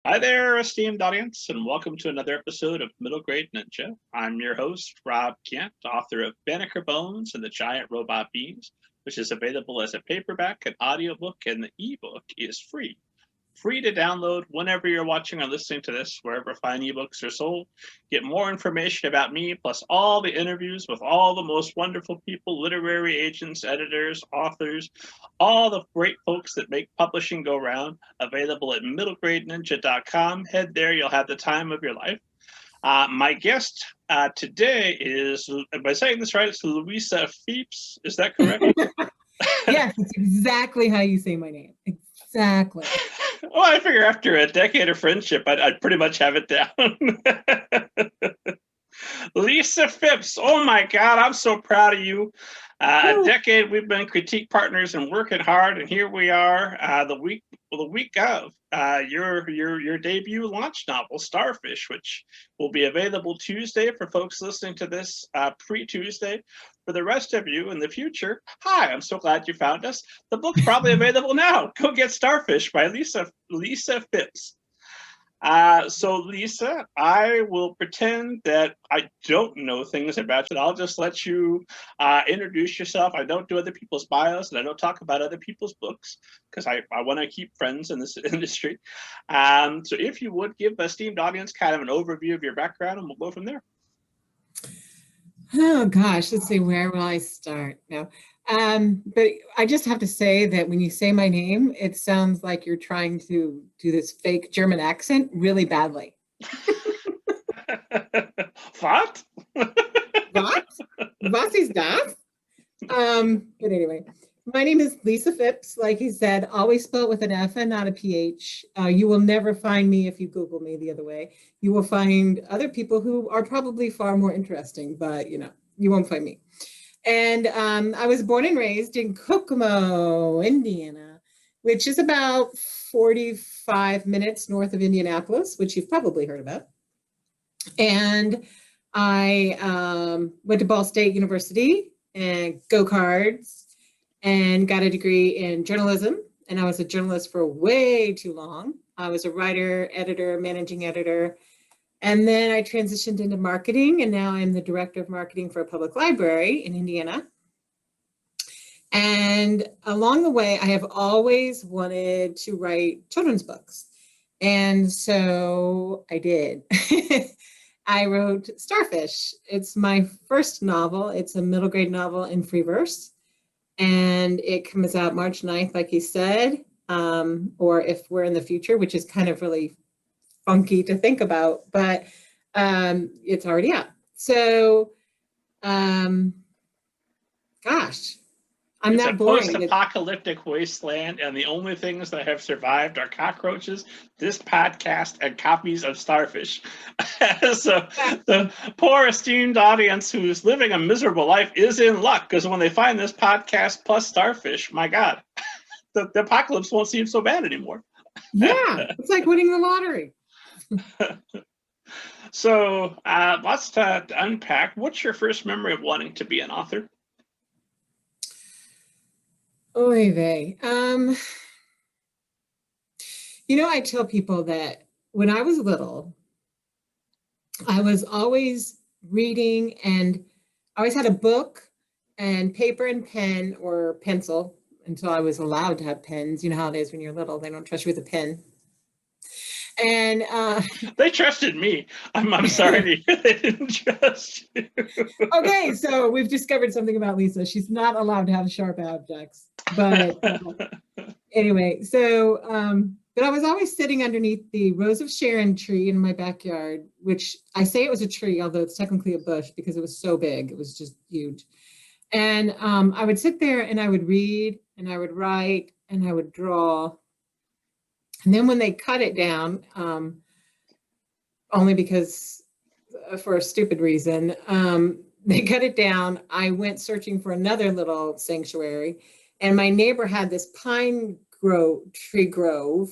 Hi there, esteemed audience, and welcome to another episode of Middle Grade Ninja. I'm your host, Rob Kent, author of Banneker Bones and the Giant Robot Beams, which is available as a paperback, an audiobook, and the ebook is free. Free to download whenever you're watching or listening to this, wherever fine ebooks are sold. Get more information about me, plus all the interviews with all the most wonderful people, literary agents, editors, authors, all the great folks that make publishing go round, available at middlegradeninja.com. Head there, you'll have the time of your life. My guest today is, am I saying this right? It's Louisa Phipps. Is that correct? Yes, it's exactly how you say my name. Exactly. Well, I figure after a decade of friendship, I'd pretty much have it down. Lisa Fipps, oh my God, I'm so proud of you. A decade we've been critique partners and working hard, and here we are, the week of your debut launch novel, Starfish, which will be available Tuesday for folks listening to this pre-Tuesday. For the rest of you in the future, hi, I'm so glad you found us. The book's probably available now. Go get Starfish by Lisa Fipps. So Lisa, I will pretend that I don't know things about you. I'll just let you introduce yourself. I don't do other people's bios, and I don't talk about other people's books because I want to keep friends in this industry. So if you would give the esteemed audience kind of an overview of your background, and we'll go from there. Oh gosh, let's see, where will I start? No. But I just have to say that when you say my name, it sounds like you're trying to do this fake German accent really badly. What? What? Was ist das? But anyway, my name is Lisa Fipps. Like he said, always spelled with an F and not a PH. You will never find me if you Google me the other way. You will find other people who are probably far more interesting, but you won't find me. And I was born and raised in Kokomo, Indiana, which is about 45 minutes north of Indianapolis, which you've probably heard about. And I went to Ball State University and go Cards, and got a degree in journalism. And I was a journalist for way too long. I was a writer, editor, managing editor. And then I transitioned into marketing, and now I'm the director of marketing for a public library in Indiana. And along the way, I have always wanted to write children's books. And so I did. I wrote Starfish. It's my first novel. It's a middle grade novel in free verse. And it comes out March 9th, like you said, or if we're in the future, which is kind of really funky to think about, but it's already out. So, gosh, I'm not boring. It's a post-apocalyptic wasteland, and the only things that have survived are cockroaches, this podcast, and copies of Starfish. So the poor esteemed audience who's living a miserable life is in luck, because when they find this podcast plus Starfish, my God, the apocalypse won't seem so bad anymore. Yeah, it's like winning the lottery. So lots to unpack. What's your first memory of wanting to be an author? Oy vey. I tell people that when I was little, I was always reading, and I always had a book and paper and pen or pencil until I was allowed to have pens. You know how it is when you're little, they don't trust you with a pen. And they trusted me. I'm sorry they didn't trust you. Okay, so we've discovered something about Lisa. She's not allowed to have sharp objects. But anyway, so but I was always sitting underneath the Rose of Sharon tree in my backyard, which I say it was a tree, although it's technically a bush because it was so big. It was just huge. And I would sit there and I would read and I would write and I would draw. And then when they cut it down, only because for a stupid reason, they cut it down. I went searching for another little sanctuary, and my neighbor had this tree grove,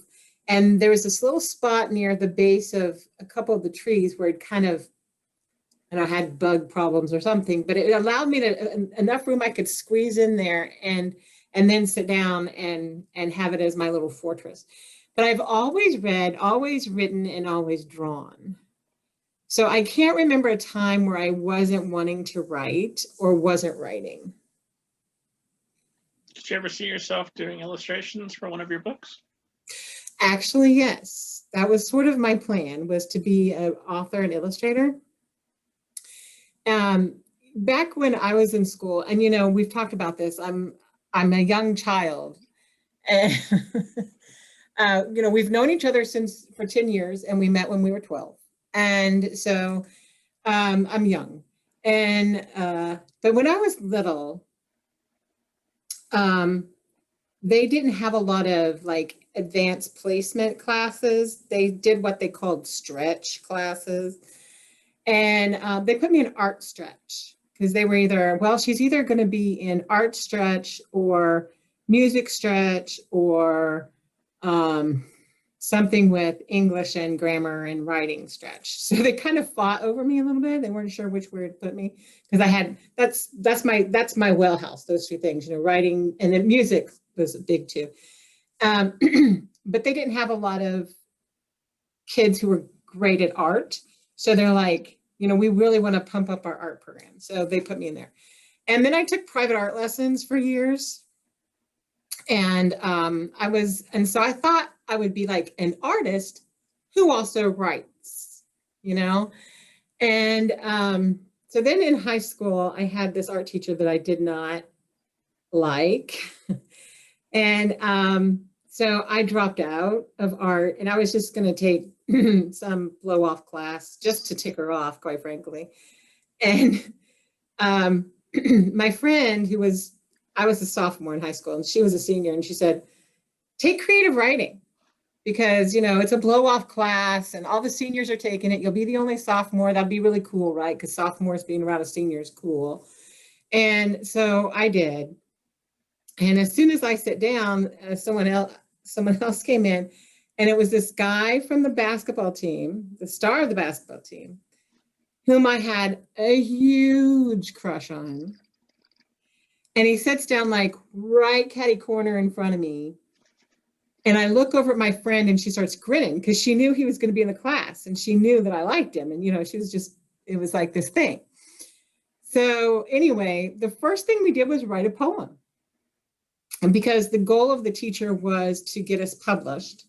and there was this little spot near the base of a couple of the trees where it kind of, and I had bug problems or something, but it allowed me enough room I could squeeze in there and then sit down and have it as my little fortress. but I've always read, always written, and always drawn. So I can't remember a time where I wasn't wanting to write or wasn't writing. Did you ever see yourself doing illustrations for one of your books? Actually, yes. That was sort of my plan, was to be an author and illustrator. Back when I was in school, and we've talked about this, I'm a young child. And we've known each other for 10 years, and we met when we were 12. And so I'm young. And but when I was little, they didn't have a lot of like advanced placement classes. They did what they called stretch classes. And they put me in art stretch because they were either, well, she's either going to be in art stretch or music stretch or something with English and grammar and writing stretch. So they kind of fought over me a little bit. They weren't sure which word to put me because I had, that's my wheelhouse, those two things, writing, and then music was big too. But they didn't have a lot of kids who were great at art. So they're like, we really want to pump up our art program. So they put me in there. And then I took private art lessons for years. And so I thought I would be like an artist who also writes, And so then in high school, I had this art teacher that I did not like. And so I dropped out of art, and I was just going to take some blow off class just to tick her off, quite frankly. And my friend I was a sophomore in high school and she was a senior, and she said, take creative writing because, it's a blow off class and all the seniors are taking it. You'll be the only sophomore. That'd be really cool, right? Because sophomores being around a senior is cool. And so I did. And as soon as I sat down, someone else came in, and it was this guy from the basketball team, the star of the basketball team, whom I had a huge crush on. And he sits down like right catty corner in front of me. And I look over at my friend, and she starts grinning because she knew he was going to be in the class, and she knew that I liked him. And, she was just, it was like this thing. So anyway, the first thing we did was write a poem. And because the goal of the teacher was to get us published,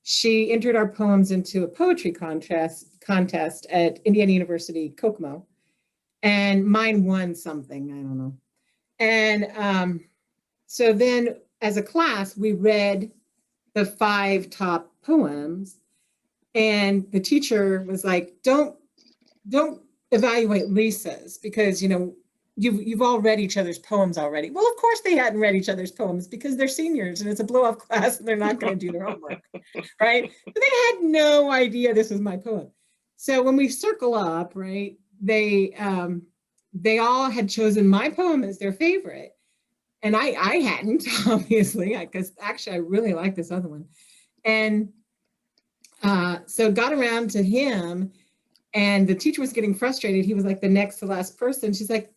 she entered our poems into a poetry contest at Indiana University, Kokomo. And mine won something, I don't know. And so then as a class, we read the 5 top poems, and the teacher was like, don't evaluate Lisa's because, you've all read each other's poems already. Well, of course they hadn't read each other's poems because they're seniors and it's a blow-off class and they're not going to do their homework, right? But they had no idea this was my poem. So when we circle up, right, they all had chosen my poem as their favorite. And I hadn't, obviously, because actually I really like this other one. And so got around to him, and the teacher was getting frustrated. He was like the next to last person. She's like,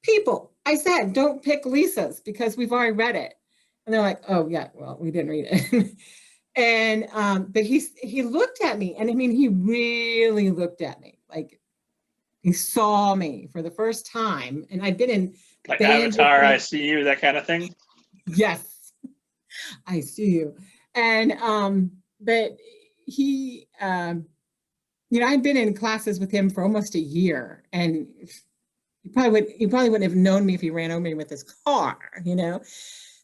people, I said, don't pick Lisa's because we've already read it. And they're like, oh yeah, well, we didn't read it. And, but he looked at me, and I mean, he really looked at me, like he saw me for the first time. And I'd been in like Avatar, I see you, that kind of thing. Yes, I see you. And, but he, I'd been in classes with him for almost a year, and he probably wouldn't have known me if he ran over me with his car,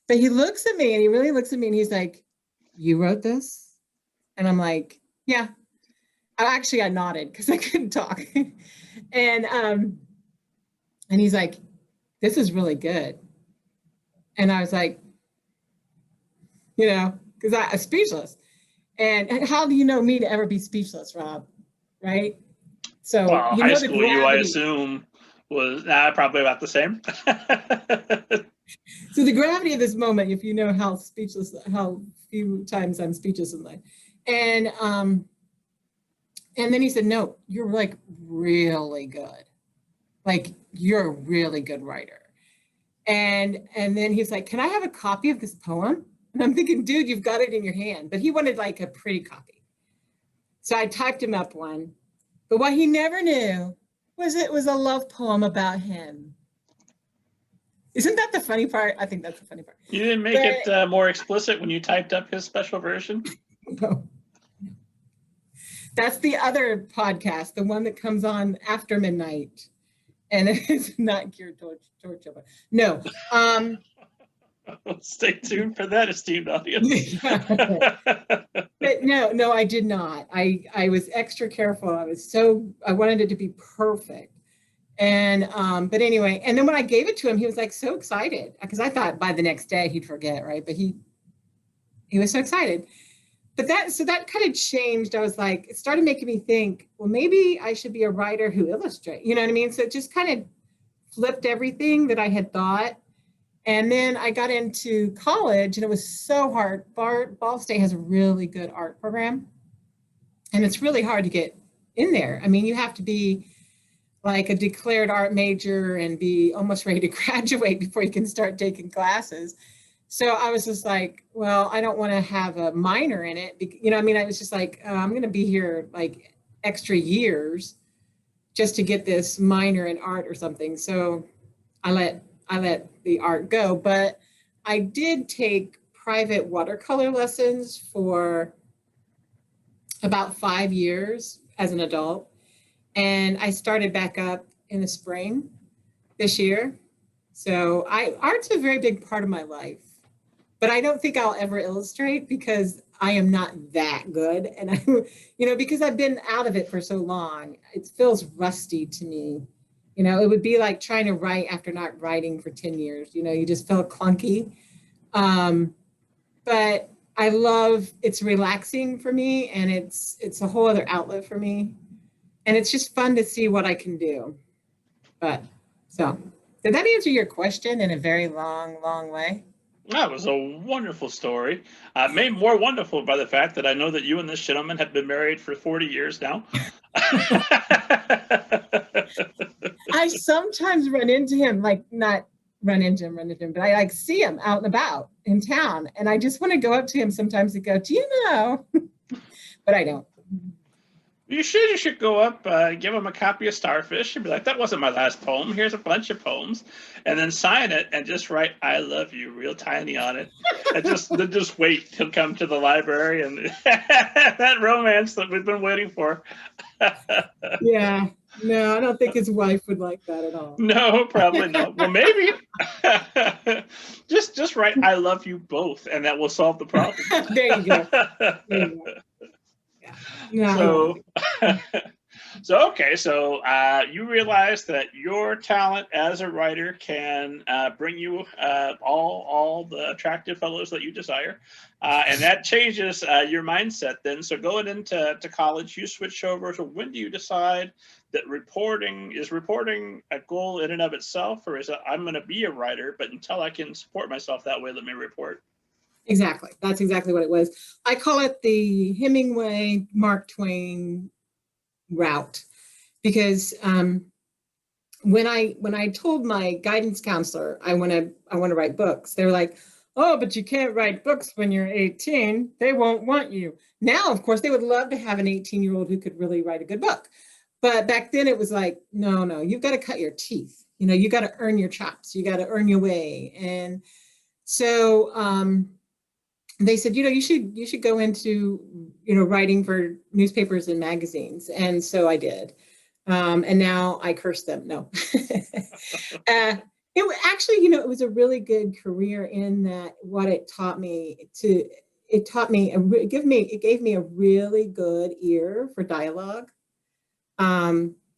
But he looks at me, and he really looks at me, and he's like, you wrote this? And I'm like, yeah. I nodded because I couldn't talk. And he's like, this is really good. And I was like, because I'm speechless. And how do you know me to ever be speechless, Rob? Right? So, well, high school, I assume, was probably about the same. So the gravity of this moment, if you know how few times I'm speechless in life. And then he said, no, you're like really good. Like you're a really good writer. And then he's like, can I have a copy of this poem? And I'm thinking, dude, you've got it in your hand. But he wanted like a pretty copy. So I typed him up one. But what he never knew was it was a love poem about him. Isn't that the funny part? I think that's the funny part. You didn't make it more explicit when you typed up his special version? No. That's the other podcast, the one that comes on after midnight. And it's not geared towards children. No. Stay tuned for that, esteemed audience. But no, I did not. I was extra careful. I wanted it to be perfect. And but anyway, and then when I gave it to him, he was like so excited because I thought by the next day he'd forget, right? But he was so excited. But that kind of changed. I was like, it started making me think, well, maybe I should be a writer who illustrates. You know what I mean? So it just kind of flipped everything that I had thought. And then I got into college and it was so hard. Ball State has a really good art program. And it's really hard to get in there. I mean, you have to be like a declared art major and be almost ready to graduate before you can start taking classes. So I was just like, well, I don't want to have a minor in it. You know, I mean, I was just like, I'm going to be here like extra years just to get this minor in art or something. So I let the art go, but I did take private watercolor lessons for about 5 years as an adult. And I started back up in the spring this year. So art's a very big part of my life, but I don't think I'll ever illustrate because I am not that good. And because I've been out of it for so long, it feels rusty to me. You know, it would be like trying to write after not writing for 10 years. You know, you just feel clunky. But I love, it's relaxing for me and it's a whole other outlet for me. And it's just fun to see what I can do. But so, did that answer your question in a very long, long way? That was a wonderful story. Made more wonderful by the fact that I know that you and this gentleman have been married for 40 years now. I sometimes run into him, like not run into him, but I like see him out and about in town. And I just want to go up to him sometimes and go, do you know? But I don't. You should go up, give him a copy of Starfish and be like, that wasn't my last poem. Here's a bunch of poems. And then sign it and just write, I love you, real tiny on it. And just wait till come to the library and that romance that we've been waiting for. Yeah. No, I don't think his wife would like that at all. No, probably not. Well, maybe. just write, I love you both, and that will solve the problem. There you go. There you go. No, so you realize that your talent as a writer can bring you all the attractive fellows that you desire, and that changes your mindset then. So going into college, you switch over. So when do you decide that reporting a goal in and of itself, or is it I'm going to be a writer, but until I can support myself that way, let me report? Exactly. That's exactly what it was. I call it the Hemingway, Mark Twain route because when I told my guidance counselor I want to write books, they were like, oh, but you can't write books when you're 18. They won't want you. Now, of course, they would love to have an 18-year-old who could really write a good book. But back then it was like, no, you've got to cut your teeth. You know, you got to earn your chops. You got to earn your way. And so they said, you should go into, writing for newspapers and magazines. And so I did. And now I curse them. No. It was a really good career in that what it gave me a really good ear for dialogue.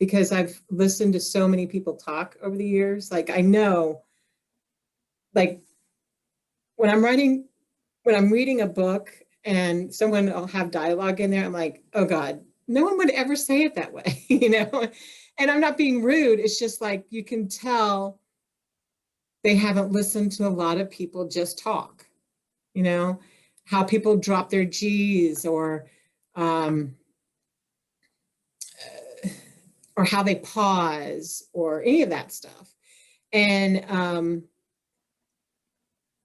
Because I've listened to so many people talk over the years. Like I know, like when I'm reading a book and someone will have dialogue in there, I'm like, oh God, no one would ever say it that way, And I'm not being rude. It's just like, you can tell they haven't listened to a lot of people just talk, how people drop their G's or how they pause or any of that stuff. And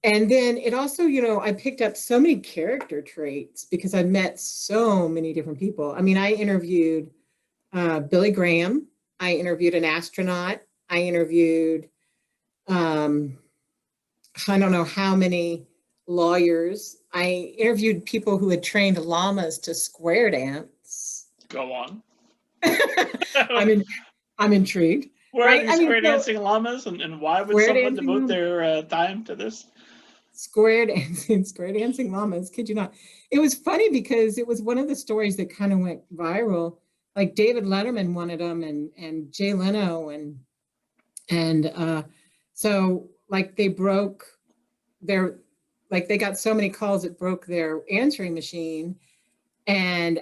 And then it also, you know, I picked up so many character traits because I met so many different people. I mean, I interviewed Billy Graham. I interviewed an astronaut. I interviewed, I don't know how many lawyers. I interviewed people who had trained llamas to square dance. Go on. I'm in, I'm intrigued. Where Right? are these square dancing llamas, and why would someone devote their time to this? Square dancing llamas, kid you not. It was funny because it was one of the stories that kind of went viral. Like David Letterman wanted them, and Jay Leno, and so like they broke their, like they got so many calls it broke their answering machine, and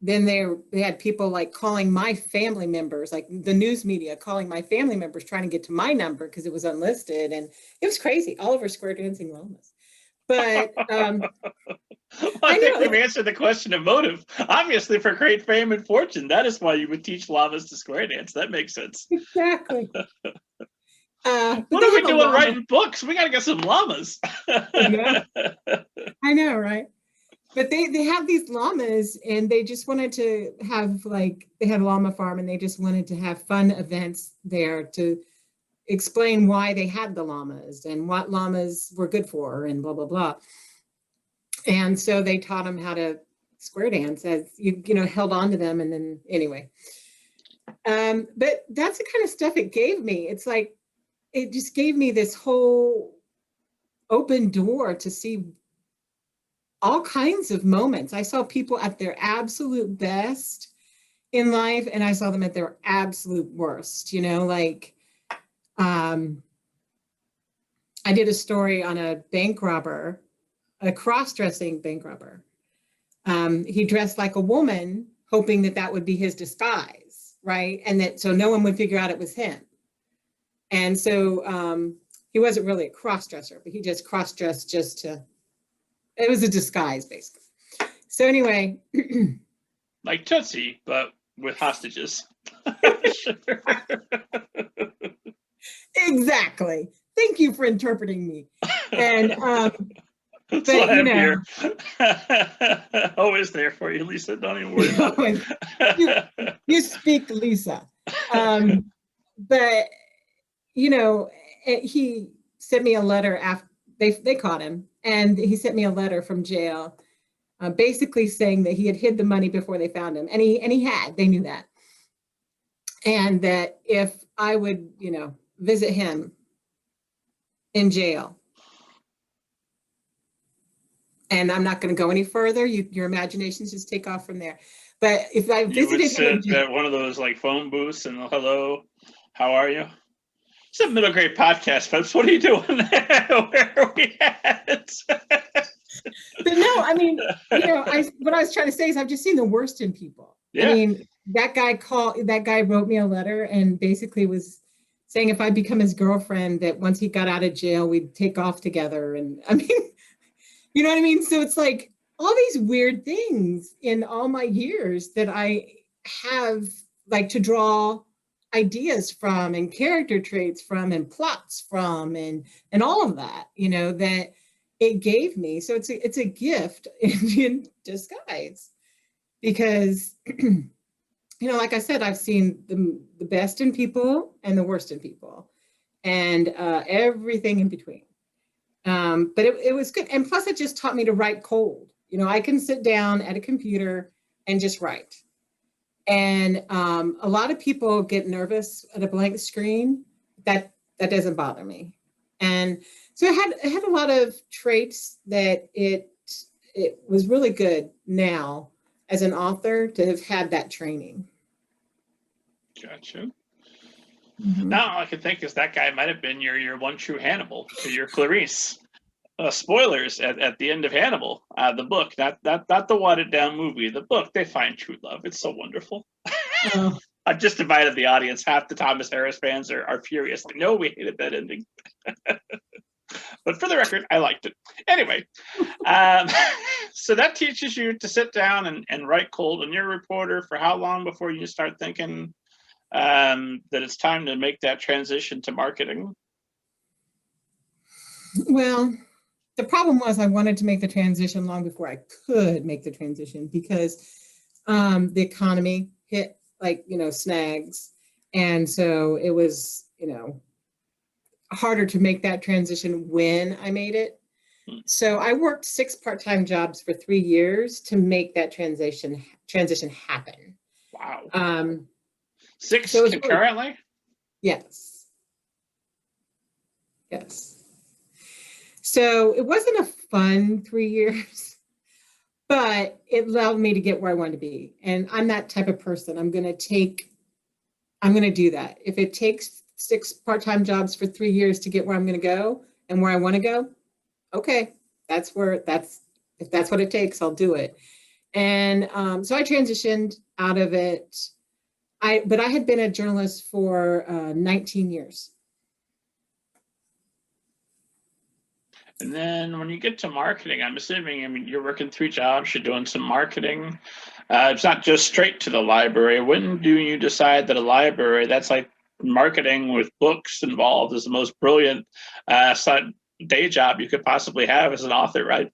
then they had people like calling my family members, like the news media calling my family members trying to get to my number because it was unlisted, and it was crazy. Oliver square dancing llamas. But well, I think we've answered the question of motive. Obviously, for great fame and fortune, that is why you would teach llamas to square dance. That makes sense. Exactly. What are we doing writing books? We got to get some llamas. I know, right? But they have these llamas, and they just wanted to have, like, they had a llama farm, and they just wanted to have fun events there to explain why they had the llamas and what llamas were good for and blah, blah, blah. And so they taught them how to square dance as you know, held on to them. And then anyway, but that's the kind of stuff it gave me. It's like, it just gave me this whole open door to see all kinds of moments. I saw people at their absolute best in life, and I saw them at their absolute worst, you know, like, I did a story on a bank robber, a cross-dressing bank robber. He dressed like a woman, hoping that that would be his disguise, right? And that so no one would figure out it was him. And so he wasn't really a cross-dresser, but he just cross-dressed just to, it was a disguise, basically. So anyway. Like Tootsie, but with hostages. Exactly. Thank you for interpreting me. And that's but, what I'm here. Always there for you, Lisa. Don't even worry about it. You speak, Lisa. But you know, he sent me a letter after they caught him, and he sent me a letter from jail, basically saying that he had hid the money before they found him, and he had. They knew that, and that if I would, you know, visit him in jail. And I'm not going to go any further. Your imaginations just take off from there. But if I visited him, sit at one of those like phone booths and hello, how are you? It's a middle grade podcast, folks. What are you doing there? Where are we at? But no, I mean, you know, what I was trying to say is I've just seen the worst in people. Yeah. I mean, that guy wrote me a letter and basically was saying if I become his girlfriend, that once he got out of jail, we'd take off together. And I mean, you know what I mean? So it's like all these weird things in all my years that I have like to draw ideas from and character traits from and plots from and all of that, you know, that it gave me. So it's a gift in disguise because, you know, like I said, I've seen the best in people and the worst in people and everything in between. But it was good. And plus it just taught me to write cold. You know, I can sit down at a computer and just write. And a lot of people get nervous at a blank screen. That doesn't bother me. And so it had a lot of traits that it was really good now as an author to have had that training. Gotcha. Mm-hmm. Now all I can think is that guy might have been your one true Hannibal, or your Clarice. Spoilers at the end of Hannibal, the book, not the watered down movie. The book, they find true love. It's so wonderful. Oh. I've just divided the audience. Half the Thomas Harris fans are furious. No, we hated that ending. But for the record, I liked it. Anyway, so that teaches you to sit down and write cold. And you're a reporter for how long before you start thinking that it's time to make that transition to marketing? Well, the problem was I wanted to make the transition long before I could make the transition because the economy hit like, snags. And so it was, harder to make that transition when I made it. So I worked 6 part-time jobs for 3 years to make that transition happen. Wow. Um, 6 so concurrently? Really, yes. Yes. So it wasn't a fun 3 years, but it allowed me to get where I wanted to be. And I'm that type of person. I'm going to do that. If it takes 6 part-time jobs for 3 years to get where I'm going to go and where I want to go, okay, if that's what it takes, I'll do it. And so I transitioned out of it. But I had been a journalist for 19 years. And then when you get to marketing, I'm assuming, I mean, you're working 3 jobs, you're doing some marketing. It's not just straight to the library. When do you decide that a library, that's like marketing with books involved, is the most brilliant day job you could possibly have as an author, right?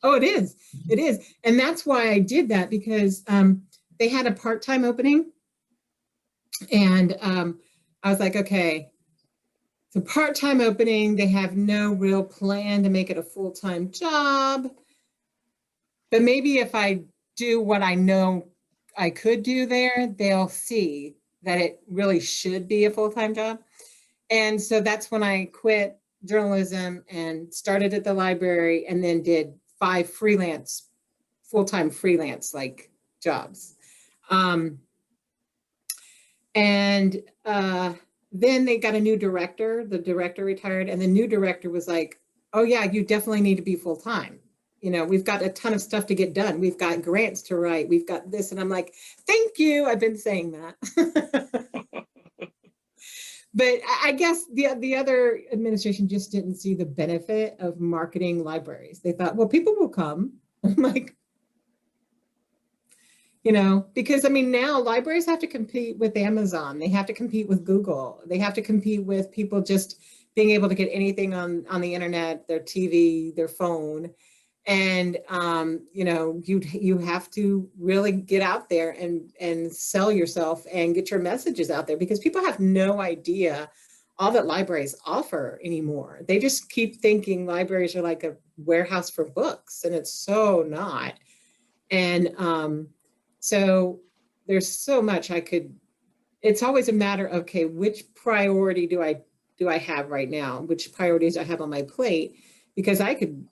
Oh, it is. It is. And that's why I did that, because they had a part-time opening. And I was like, okay, it's a part-time opening. They have no real plan to make it a full-time job. But maybe if I do what I know I could do there, they'll see that it really should be a full-time job. And so that's when I quit journalism and started at the library, and then did 5 full-time freelance like jobs. And then they got a new director. The director retired, and the new director was like, oh yeah, you definitely need to be full-time. We've got a ton of stuff to get done. We've got grants to write. We've got this. And I'm like, thank you. I've been saying that. But I guess the other administration just didn't see the benefit of marketing libraries. They thought, well, people will come. I'm like, because I mean, now libraries have to compete with Amazon. They have to compete with Google. They have to compete with people just being able to get anything on the internet, their TV, their phone. And, you have to really get out there and sell yourself and get your messages out there, because people have no idea all that libraries offer anymore. They just keep thinking libraries are like a warehouse for books, and it's so not. And so there's so much it's always a matter of, okay, which priority do I have right now? Which priorities I have on my plate? Because I could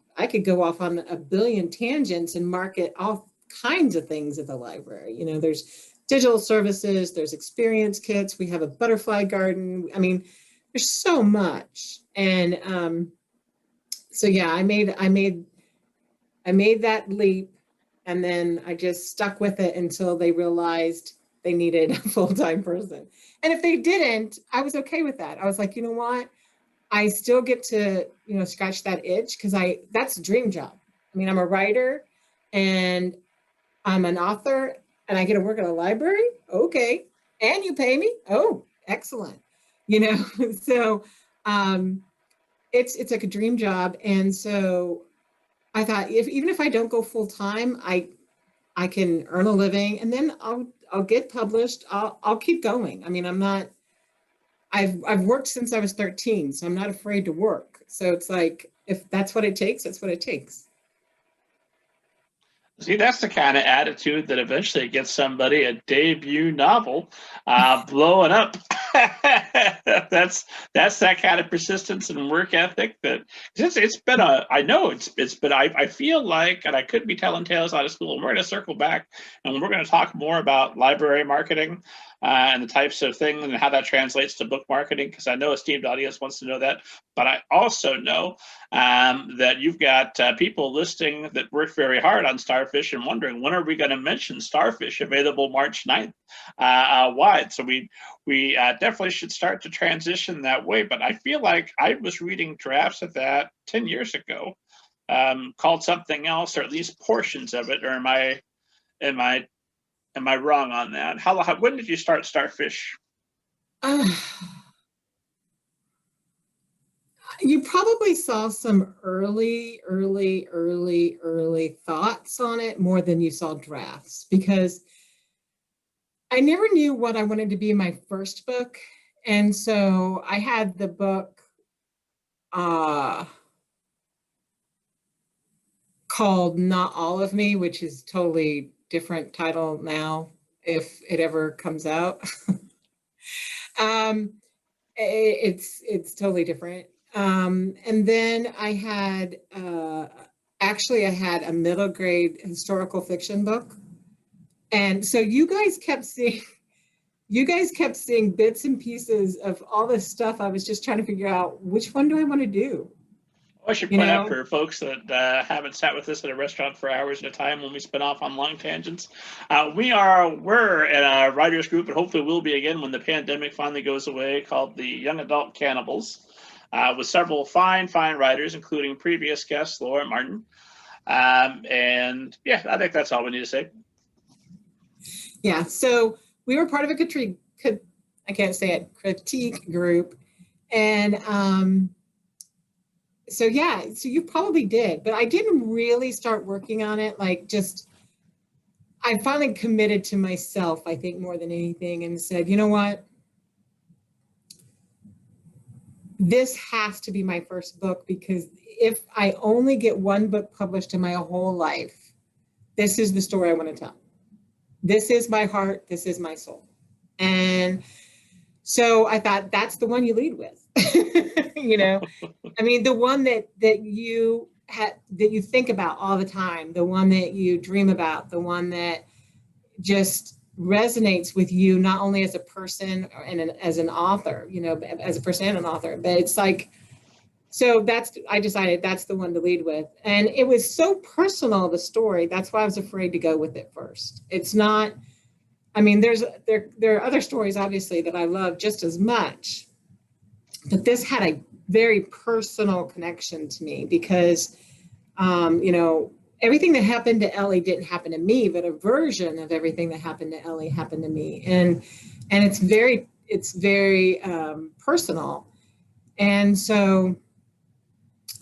go off on a billion tangents and market all kinds of things at the library. There's digital services, there's experience kits, we have a butterfly garden. I mean, there's so much. And so yeah, I made that leap, and then I just stuck with it until they realized they needed a full-time person. And if they didn't, I was okay with that. I was like, you know what? I still get to, scratch that itch, because that's a dream job. I mean, I'm a writer and I'm an author, and I get to work at a library. Okay. And you pay me. Oh, excellent. So it's like a dream job. And so I thought, even if I don't go full time, I can earn a living, and then I'll get published. I'll keep going. I mean, I've worked since I was 13, so I'm not afraid to work. So it's like, if that's what it takes, that's what it takes. See, that's the kind of attitude that eventually gets somebody a debut novel blowing up. that's that kind of persistence and work ethic that it's been I feel like, and I could be telling tales out of school, and we're going to circle back and we're going to talk more about library marketing and the types of things and how that translates to book marketing, because I know a esteemed audience wants to know that. But I also know that you've got people listening that work very hard on Starfish and wondering, when are we going to mention Starfish, available March 9th wide? So we definitely should start to transition that way. But I feel like I was reading drafts of that 10 years ago, called something else, or at least portions of it. Or am I wrong on that? When did you start Starfish? You probably saw some early thoughts on it more than you saw drafts, because I never knew what I wanted to be in my first book. And so I had the book called Not All of Me, which is totally different title now, if it ever comes out. It's totally different. And then I had actually I had a middle grade historical fiction book. And so you guys kept seeing bits and pieces of all this stuff. I was just trying to figure out which one do I want to do. I should You point out know? for folks that haven't sat with us at a restaurant for hours at a time when we spin off on long tangents, we're in a writers group, and hopefully will be again when the pandemic finally goes away, called the Young Adult Cannibals, with several fine writers, including previous guest Laura Martin. And yeah, I think that's all we need to say. Yeah, so we were part of a critique group, and so yeah, so you probably did, but I didn't really start working on it. Like, just, I finally committed to myself, I think, more than anything, and said, you know what? This has to be my first book, because if I only get one book published in my whole life, this is the story I want to tell. This is my heart. This is my soul. And so I thought, that's the one you lead with. You know, I mean, the one that you think about all the time, the one that you dream about, the one that just resonates with you, not only as a person and as an author, you know, as a person and an author, but it's like, so I decided that's the one to lead with. And it was so personal, the story. That's why I was afraid to go with it first. It's not, I mean, there are other stories, obviously, that I love just as much, but this had a very personal connection to me because, you know, everything that happened to Ellie didn't happen to me, but a version of everything that happened to Ellie happened to me. And it's very personal. And so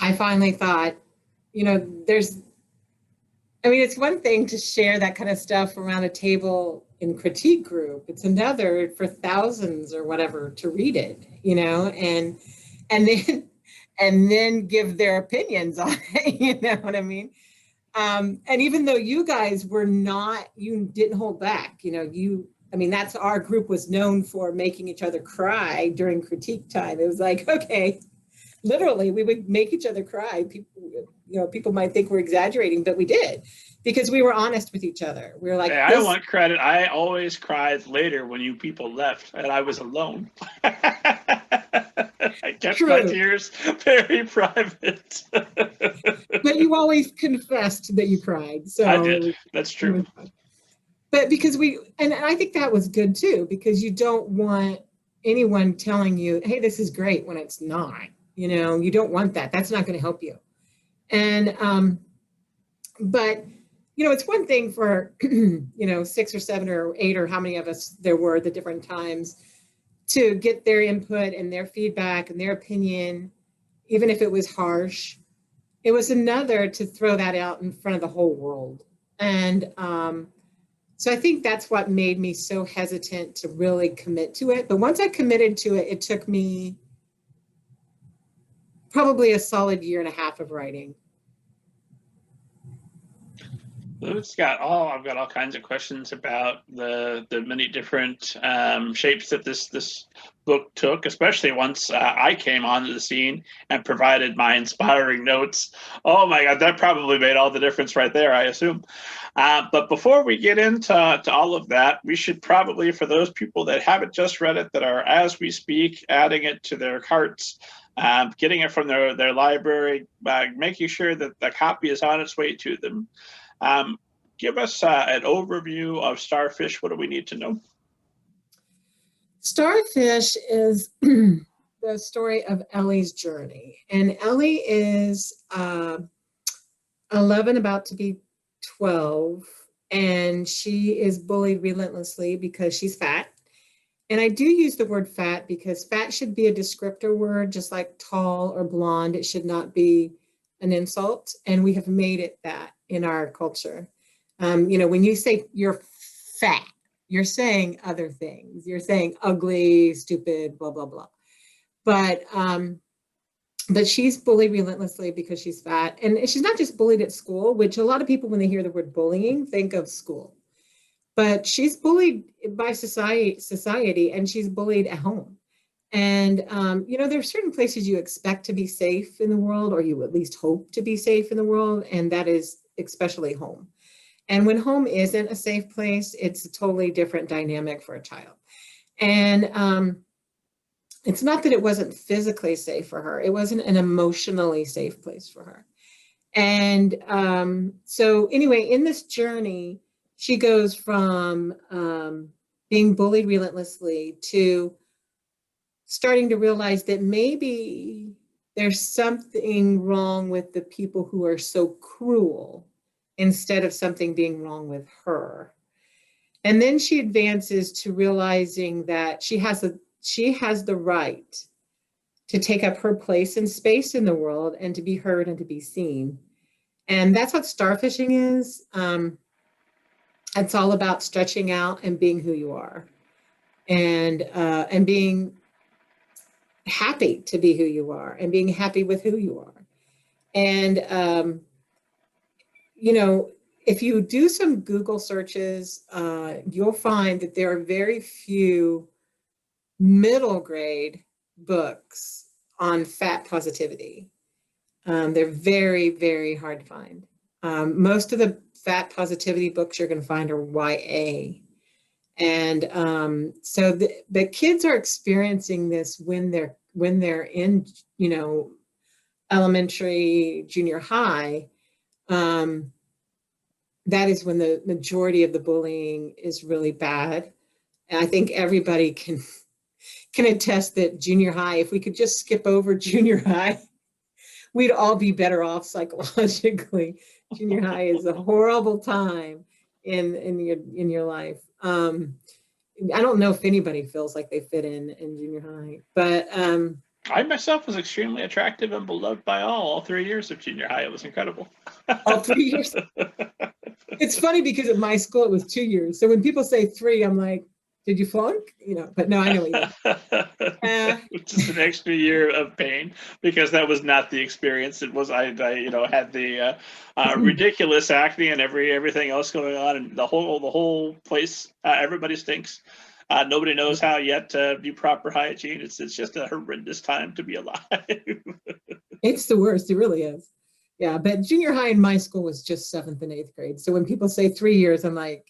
I finally thought, you know, it's one thing to share that kind of stuff around a table in critique group. It's another for thousands or whatever to read it, you know, and then give their opinions on it, you know what I mean? And even though you guys you didn't hold back, you know, that's, our group was known for making each other cry during critique time. It was like, okay, literally, we would make each other cry. People might think we're exaggerating, but we did, because we were honest with each other. We were like, hey, I want credit. I always cried later when you people left and I was alone. I kept my tears very private. But you always confessed that you cried. So I did. That's true. But because and I think that was good too, because you don't want anyone telling you, hey, this is great, when it's not. You know, you don't want that. That's not going to help you. And, but, you know, it's one thing for, you know, 6 or 7 or 8 or how many of us there were at the different times to get their input and their feedback and their opinion, even if it was harsh. It was another to throw that out in front of the whole world. And so I think that's what made me so hesitant to really commit to it. But once I committed to it, it took me probably a solid 1.5 years of writing. I've got all kinds of questions about the many different shapes that this book took, especially once I came onto the scene and provided my inspiring notes. Oh my God, that probably made all the difference right there, I assume. But before we get into all of that, we should probably, for those people that haven't just read it, that are, as we speak, adding it to their carts, getting it from their library, making sure that the copy is on its way to them. Give us an overview of Starfish. What do we need to know? Starfish is the story of Ellie's journey. And Ellie is 11, about to be 12, and she is bullied relentlessly because she's fat. And I do use the word fat because fat should be a descriptor word, just like tall or blonde. It should not be an insult. And we have made it that in our culture. When you say you're fat, you're saying other things. You're saying ugly, stupid, blah, blah, blah. But she's bullied relentlessly because she's fat. And she's not just bullied at school, which a lot of people, when they hear the word bullying, think of school. But she's bullied by society, and she's bullied at home. And, there are certain places you expect to be safe in the world, or you at least hope to be safe in the world, and that is especially home. And when home isn't a safe place, it's a totally different dynamic for a child. And it's not that it wasn't physically safe for her, it wasn't an emotionally safe place for her. And so anyway, in this journey, she goes from being bullied relentlessly to starting to realize that maybe there's something wrong with the people who are so cruel instead of something being wrong with her. And then she advances to realizing that she has the right to take up her place and space in the world and to be heard and to be seen. And that's what starfishing is. It's all about stretching out and being who you are, and being happy to be who you are, and being happy with who you are. And if you do some Google searches, you'll find that there are very few middle grade books on fat positivity. They're very, very hard to find. Most of the fat positivity books you're going to find are YA. And so the kids are experiencing this when they're in, elementary, junior high. That is when the majority of the bullying is really bad. And I think everybody can attest that junior high, if we could just skip over junior high, we'd all be better off psychologically. Junior high is a horrible time in your life. I don't know if anybody feels like they fit in junior high, but I myself was extremely attractive and beloved by all 3 years of junior high. It was incredible. All 3 years. It's funny because at my school it was 2 years. So when people say 3, I'm like, did you flunk? But no, I know what you mean. Just an extra year of pain, because that was not the experience. It was I had the ridiculous acne and everything else going on, and the whole place. Everybody stinks. Nobody knows how yet to do proper hygiene. It's just a horrendous time to be alive. It's the worst. It really is. Yeah, but junior high in my school was just 7th and 8th grade. So when people say 3 years, I'm like,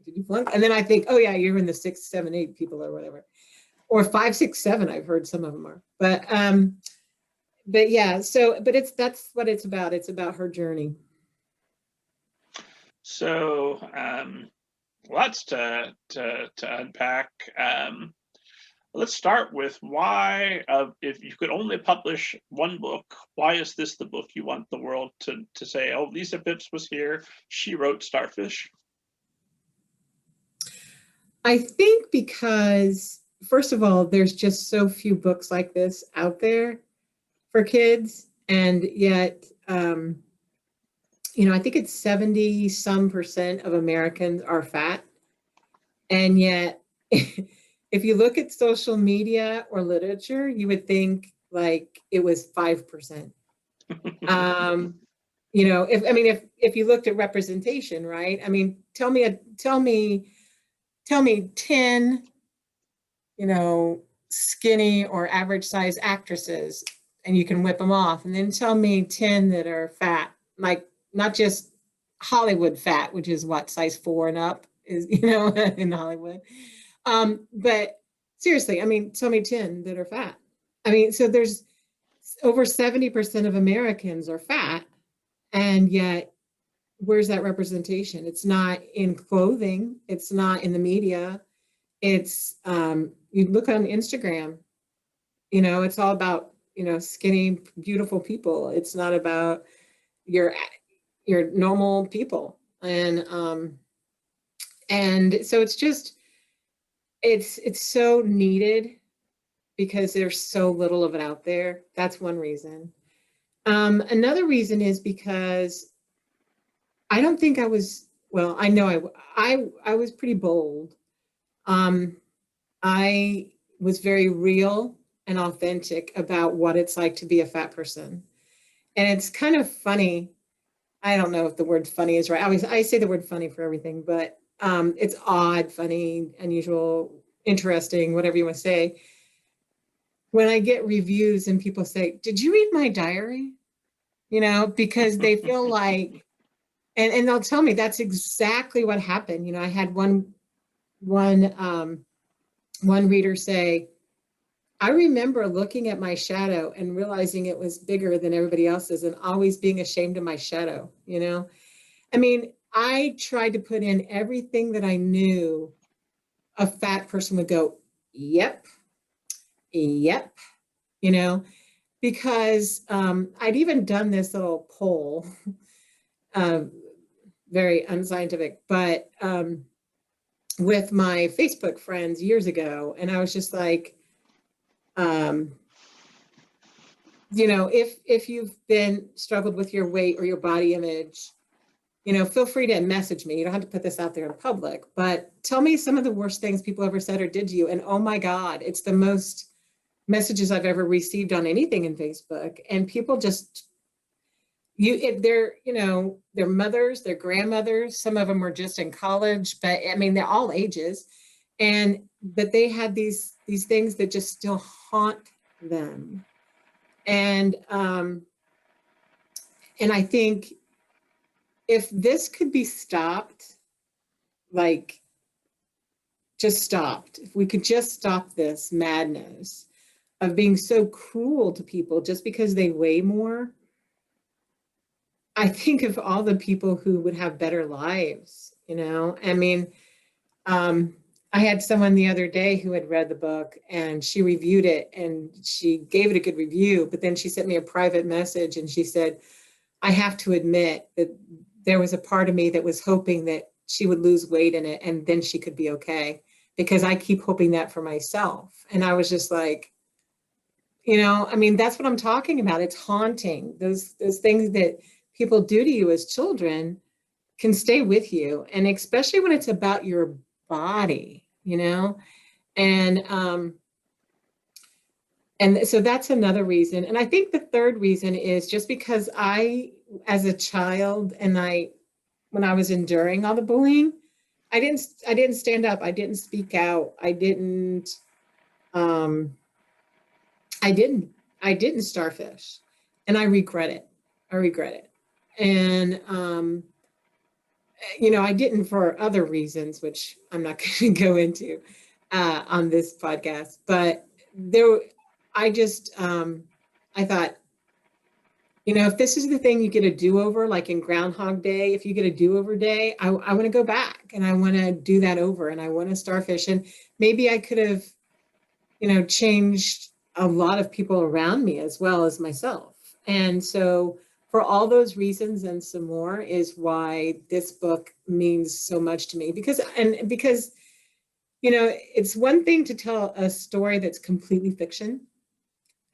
did you flunk? And then I think, oh yeah, you're in the 6, 7, 8 people or whatever, or 5, 6, 7. I've heard some of them are, but yeah. So, but that's what it's about. It's about her journey. So, lots to unpack. Let's start with why, if you could only publish one book, why is this the book you want the world to say, oh, Lisa Fipps was here, she wrote Starfish? I think because, first of all, there's just so few books like this out there for kids. And yet, I think it's 70% of Americans are fat. And yet, if you look at social media or literature, you would think like it was 5%. If you looked at representation, right? I mean, tell me 10, skinny or average size actresses, and you can whip them off. And then tell me 10 that are fat, like not just Hollywood fat, which is what, size 4 and up is, in Hollywood. But seriously, I mean, tell me 10 that are fat. I mean, so there's over 70% of Americans are fat, and yet where's that representation? It's not in clothing. It's not in the media. It's, you look on Instagram, it's all about, skinny, beautiful people. It's not about your normal people. And so it's just, It's so needed because there's so little of it out there. That's one reason. Another reason is because I don't think I was, well, I know I was pretty bold. I was very real and authentic about what it's like to be a fat person. And it's kind of funny. I don't know if the word funny is right. I say the word funny for everything, but it's odd, funny, unusual, interesting, whatever you want to say. When I get reviews and people say, "Did you read my diary?" Because they feel like, and they'll tell me that's exactly what happened. I had one one reader say, "I remember looking at my shadow and realizing it was bigger than everybody else's and always being ashamed of my shadow." I mean, I tried to put in everything that I knew a fat person would go, "Yep, yep," you know, because I'd even done this little poll, uh, very unscientific, but with my Facebook friends years ago. And I was just like, if you've been struggled with your weight or your body image, feel free to message me. You don't have to put this out there in public, but tell me some of the worst things people ever said or did to you. And oh my God, it's the most messages I've ever received on anything in Facebook. And people just, their mothers, their grandmothers, some of them were just in college, but I mean, they're all ages. But they had these things that just still haunt them. And I think if this could be stopped, like just stopped, if we could just stop this madness of being so cruel to people just because they weigh more, I think of all the people who would have better lives, I mean, I had someone the other day who had read the book and she reviewed it and she gave it a good review, but then she sent me a private message and she said, "I have to admit that there was a part of me that was hoping that she would lose weight in it and then she could be okay, because I keep hoping that for myself." And I was just like, I mean, that's what I'm talking about. It's haunting. Those things that people do to you as children can stay with you. And especially when it's about your body, and so that's another reason. And I think the third reason is just because as a child, and when I was enduring all the bullying, I didn't stand up. I didn't speak out. I didn't starfish, and I regret it. And I didn't for other reasons, which I'm not going to go into on this podcast. But I thought, if this is the thing you get a do-over, like in Groundhog Day, if you get a do-over day, I want to go back and I want to do that over and I want to starfish. And maybe I could have, changed a lot of people around me as well as myself. And so for all those reasons and some more is why this book means so much to me, because it's one thing to tell a story that's completely fiction,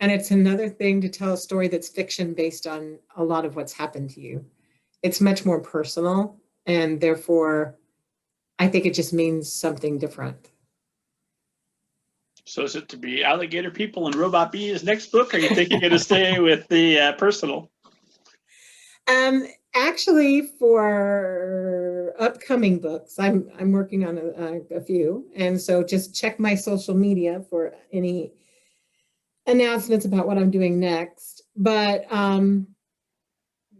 and it's another thing to tell a story that's fiction based on a lot of what's happened to you. It's much more personal, and therefore I think it just means something different. So is it to be Alligator People and Robot Bees next book, or you think you're going to stay with the personal? Actually, for upcoming books, I'm working on a few, and so just check my social media for any announcements about what I'm doing next. But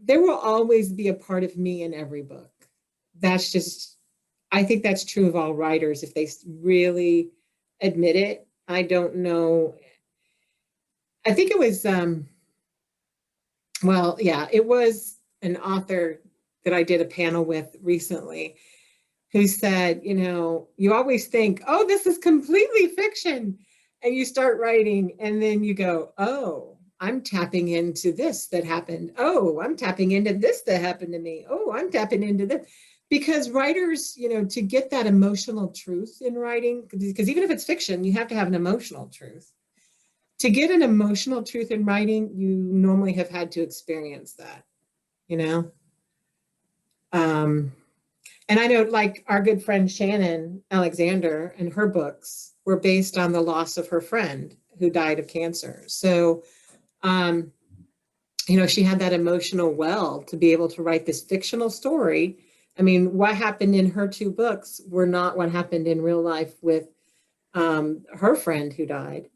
there will always be a part of me in every book. I think that's true of all writers if they really admit it. I don't know. I think it was, it was an author that I did a panel with recently who said, you always think, oh, this is completely fiction. And you start writing and then you go, oh, I'm tapping into this that happened. Oh, I'm tapping into this that happened to me. Oh, I'm tapping into this. because writers, to get that emotional truth in writing, because even if it's fiction, you have to have an emotional truth. To get an emotional truth in writing, you normally have had to experience that, you know? And I know, like, our good friend Shannon Alexander and her books were based on the loss of her friend who died of cancer. So, she had that emotional well to be able to write this fictional story. I mean, what happened in her two books were not what happened in real life with her friend who died,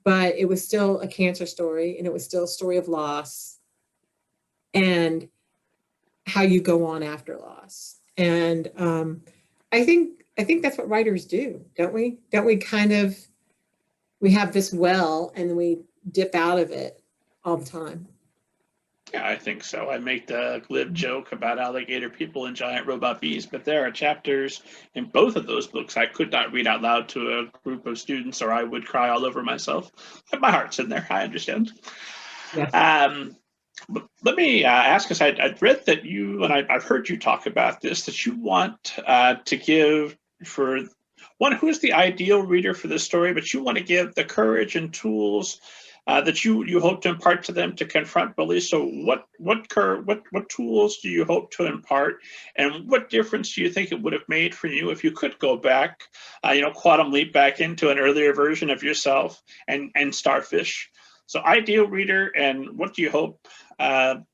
but it was still a cancer story, and it was still a story of loss and how you go on after loss. And I think that's what writers do, don't we? Don't we we have this well and we dip out of it all the time. Yeah, I think so. I make the glib joke about alligator people and giant robot bees, but there are chapters in both of those books I could not read out loud to a group of students, or I would cry all over myself. But my heart's in there. I understand. Yes. But let me ask, because I'd read that you, and I've heard you talk about this, that you want to give, for one, who's the ideal reader for this story, but you want to give the courage and tools that you hope to impart to them to confront bullies. So what tools do you hope to impart, and what difference do you think it would have made for you if you could go back, quantum leap back into an earlier version of yourself and Starfish? So ideal reader, and what do you hope that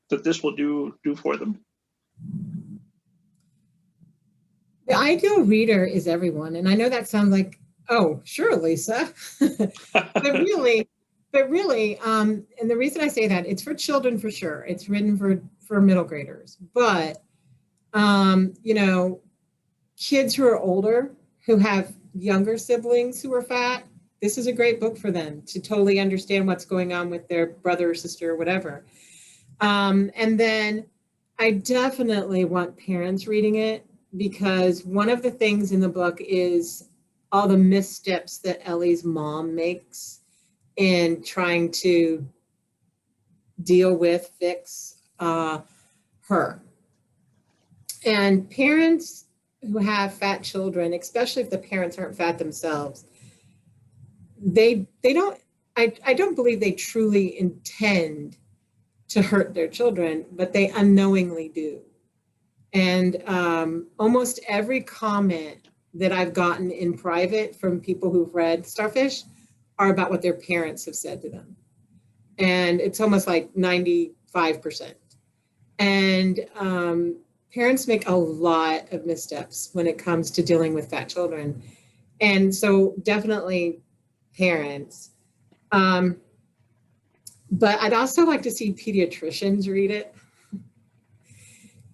this will do for them? The ideal reader is everyone. And I know that sounds like, oh, sure, Lisa. But really, and the reason I say that, it's for children for sure. It's written for middle graders. But, kids who are older, who have younger siblings who are fat, this is a great book for them to totally understand what's going on with their brother or sister or whatever. And then I definitely want parents reading it, because one of the things in the book is all the missteps that Ellie's mom makes in trying to deal with, fix her. And parents who have fat children, especially if the parents aren't fat themselves, they don't, I don't believe they truly intend to hurt their children, but they unknowingly do. And almost every comment that I've gotten in private from people who've read Starfish are about what their parents have said to them. And it's almost like 95%. And parents make a lot of missteps when it comes to dealing with fat children. And so definitely parents. But I'd also like to see pediatricians read it,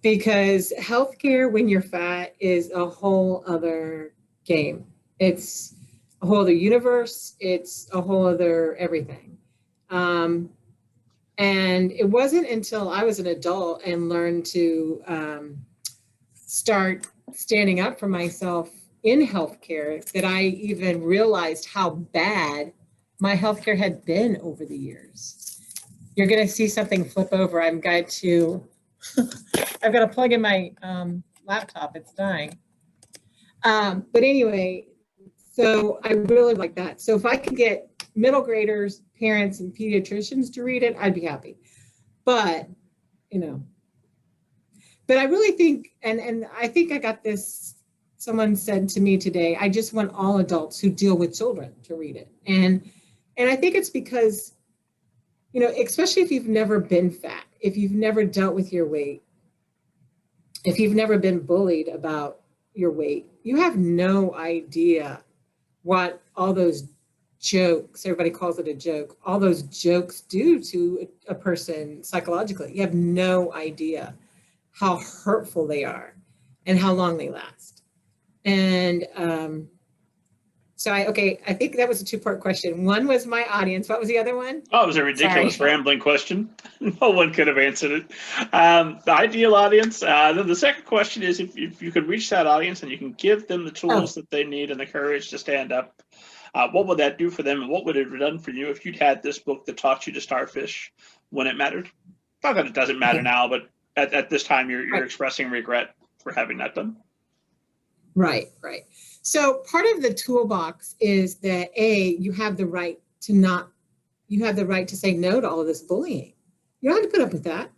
because healthcare when you're fat is a whole other game. It's a whole other universe. It's a whole other everything. And it wasn't until I was an adult and learned to start standing up for myself in healthcare that I even realized how bad my healthcare had been over the years. You're going to see something flip over. I've got to plug in my laptop. It's dying. But anyway, so I really like that. So if I could get middle graders, parents, and pediatricians to read it, I'd be happy. But, but I really think, and I think I got this, someone said to me today, I just want all adults who deal with children to read it. And I think it's because, especially if you've never been fat, if you've never dealt with your weight, if you've never been bullied about your weight, you have no idea what all those jokes, everybody calls it a joke, all those jokes do to a person psychologically. You have no idea how hurtful they are and how long they last. And so I think that was a two-part question. One was my audience. What was the other one? Oh, it was a ridiculous rambling question. No one could have answered it. The ideal audience. Then the second question is, if you could reach that audience and you can give them the tools that they need and the courage to stand up, what would that do for them, and what would it have done for you if you'd had this book that taught you to starfish when it mattered? Not that it doesn't matter now, but at this time you're expressing regret. for having not done. Right, right. So part of the toolbox is that you have the right to say no to all of this bullying. You don't have to put up with that.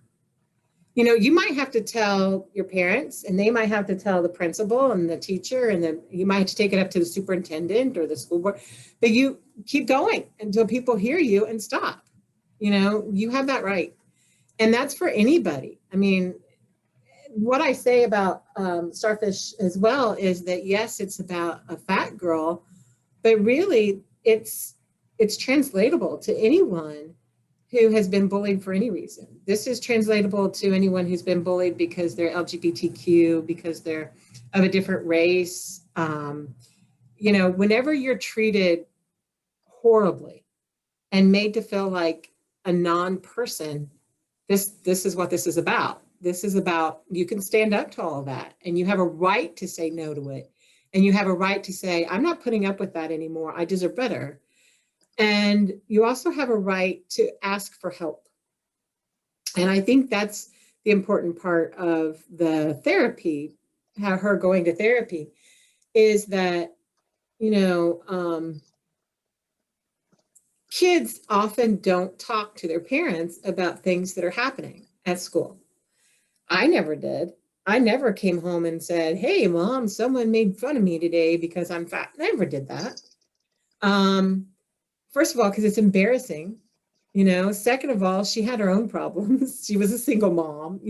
You might have to tell your parents, and they might have to tell the principal and the teacher, and then you might have to take it up to the superintendent or the school board, but you keep going until people hear you and stop. You have that right. And that's for anybody. I mean, what I say about Starfish as well is that, yes, it's about a fat girl, but really it's translatable to anyone who has been bullied for any reason. This is translatable to anyone who's been bullied because they're LGBTQ, because they're of a different race. Whenever you're treated horribly and made to feel like a non-person, this is what this is about. This is about, you can stand up to all of that, and you have a right to say no to it. And you have a right to say, I'm not putting up with that anymore. I deserve better. And you also have a right to ask for help. And I think that's the important part of the therapy, her going to therapy, is that, kids often don't talk to their parents about things that are happening at school. I never did. I never came home and said, hey, Mom, someone made fun of me today because I'm fat. Never did that. First of all, because it's embarrassing, Second of all, she had her own problems. She was a single mom,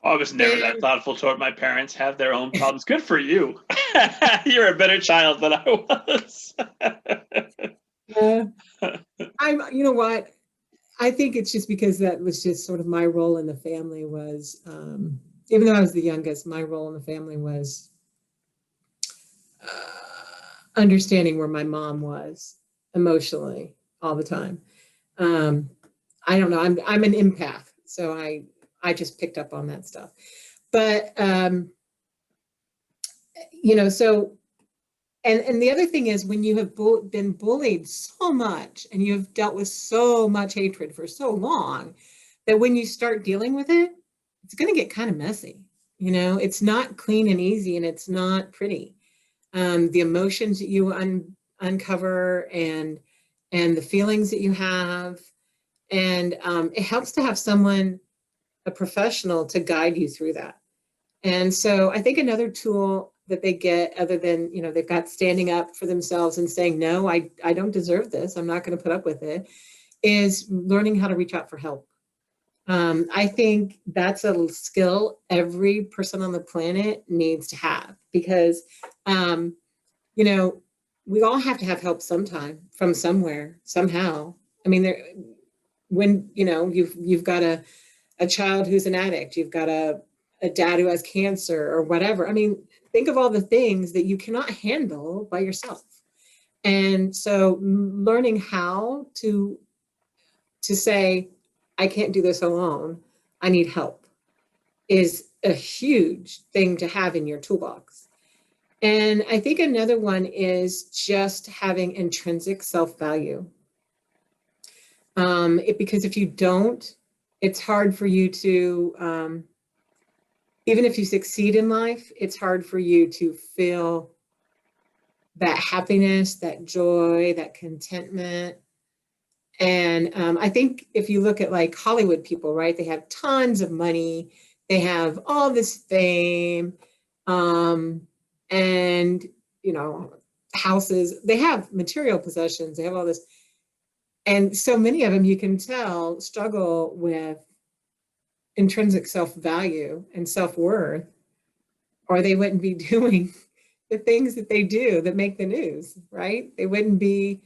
I was never that thoughtful toward my parents have their own problems. Good for you. You're a better child than I was. You know what? I think it's just because that was just sort of my role in the family was, even though I was the youngest, my role in the family was understanding where my mom was emotionally all the time. I don't know. I'm an empath, so I just picked up on that stuff. But so and the other thing is, when you have been bullied so much and you have dealt with so much hatred for so long, that when you start dealing with it, it's going to get kind of messy. It's not clean and easy, and it's not pretty. The emotions that you uncover and the feelings that you have. And it helps to have someone, a professional, to guide you through that. And so I think another tool that they get, other than, they've got standing up for themselves and saying, no, I don't deserve this, I'm not going to put up with it, is learning how to reach out for help. I think that's a skill every person on the planet needs to have, because, we all have to have help sometime, from somewhere, somehow. I mean, when you've got a child who's an addict, you've got a dad who has cancer or whatever. I mean, think of all the things that you cannot handle by yourself. And so learning how to say, I can't do this alone, I need help, is a huge thing to have in your toolbox. And I think another one is just having intrinsic self-value. Because if you don't, it's hard for you to, even if you succeed in life, it's hard for you to feel that happiness, that joy, that contentment. And I think if you look at like Hollywood people, right, they have tons of money, they have all this fame, and, houses, they have material possessions, they have all this. And so many of them, you can tell, struggle with intrinsic self-value and self-worth, or they wouldn't be doing the things that they do that make the news, right? They wouldn't be,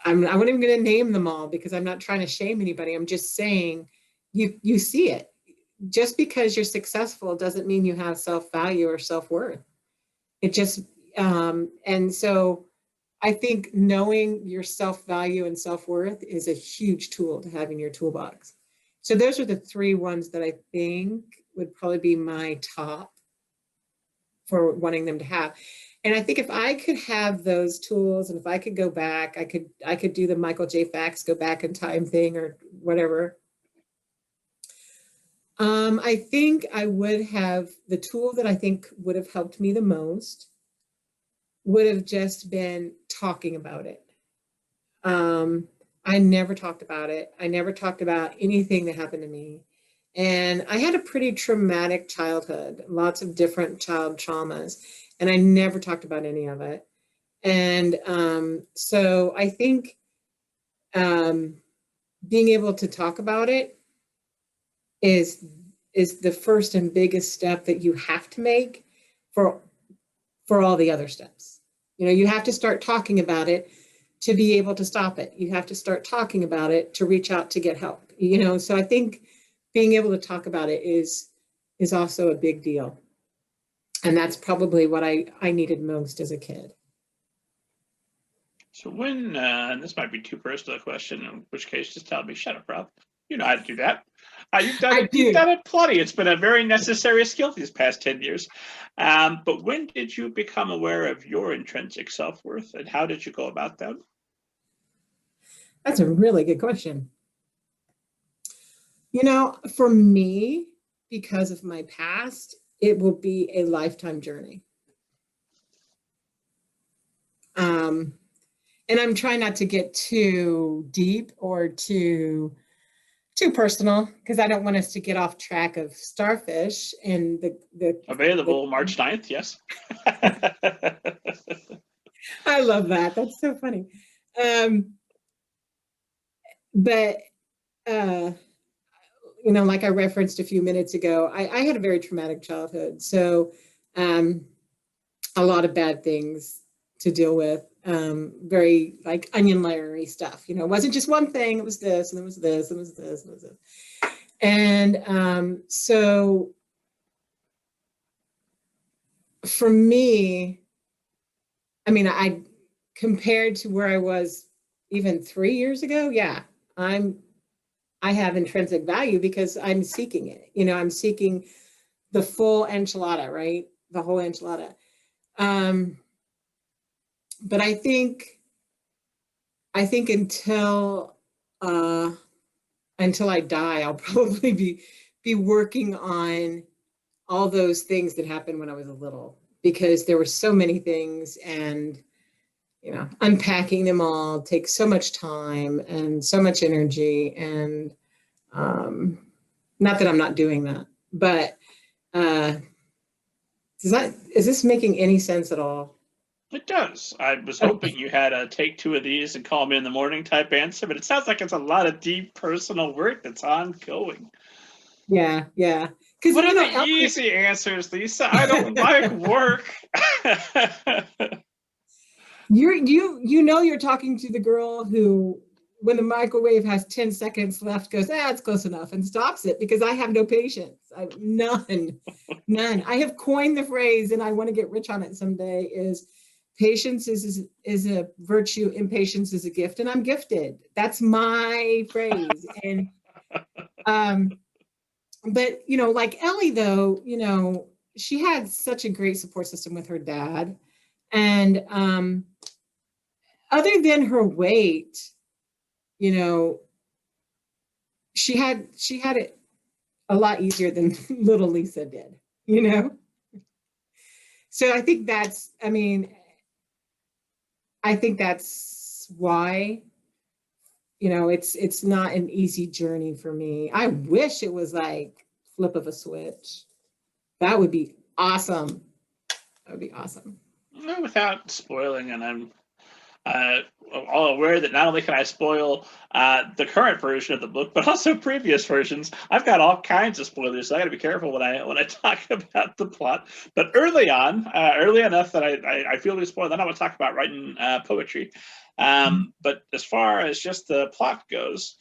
I wasn't even going to name them all because I'm not trying to shame anybody. I'm just saying you see it. Just because you're successful doesn't mean you have self-value or self-worth. It just, and so I think knowing your self-value and self-worth is a huge tool to have in your toolbox. So those are the three ones that I think would probably be my top for wanting them to have. And I think if I could have those tools, and if I could go back, I could do the Michael J. Fox go back in time thing or whatever. I think I would have, the tool that I think would have helped me the most would have just been talking about it. I never talked about it. I never talked about anything that happened to me. And I had a pretty traumatic childhood, lots of different child traumas, and I never talked about any of it. And so I think um, being able to talk about it is the first and biggest step that you have to make for all the other steps. You know, you have to start talking about it to be able to stop it. You have to start talking about it to reach out to get help. You know, so I think being able to talk about it is also a big deal. And that's probably what I needed most as a kid. So when, and this might be too personal a question, in which case just tell me, shut up, Rob. You know how to do that. You've done it plenty. It's been a very necessary skill these past 10 years. But when did you become aware of your intrinsic self-worth, and how did you go about that? That's a really good question. You know, for me, because of my past, it will be a lifetime journey. And I'm trying not to get too deep or too personal, because I don't want us to get off track of Starfish and the available March 9th. Yes. I love that. That's so funny. But you know, like I referenced a few minutes ago, I had a very traumatic childhood. So a lot of bad things to deal with, very like onion layery stuff. You know, it wasn't just one thing, it was this, and it was this, and it was this, and it was this. And so for me, I mean, I compared to where I was even 3 years ago, yeah, I have intrinsic value because I'm seeking it. You know, I'm seeking the full enchilada, right? The whole enchilada. But I think until I die, I'll probably be working on all those things that happened when I was a little, because there were so many things, and you know, unpacking them all takes so much time and so much energy. And not that I'm not doing that, but is this making any sense at all? It does. I was hoping you had a take two of these and call me in the morning type answer, but it sounds like it's a lot of deep personal work that's ongoing. Yeah, yeah. What are the easy answers, Lisa? I don't like work. You know you're talking to the girl who, when the microwave has 10 seconds left, goes, it's close enough, and stops it, because I have no patience. None. I have coined the phrase, and I want to get rich on it someday, is patience is a virtue, impatience is a gift, and I'm gifted. That's my phrase. And but you know, like Ellie, though, you know, she had such a great support system with her dad. And other than her weight, you know, she had it a lot easier than little Lisa did, you know? So I think that's why, you know, it's not an easy journey for me. I wish it was like flip of a switch. That would be awesome. That would be awesome. Without spoiling, and I'm all aware that not only can I spoil the current version of the book, but also previous versions. I've got all kinds of spoilers, so I got to be careful when I talk about the plot. But early on, early enough that I feel the spoiled. Then I want to talk about writing poetry. But as far as just the plot goes,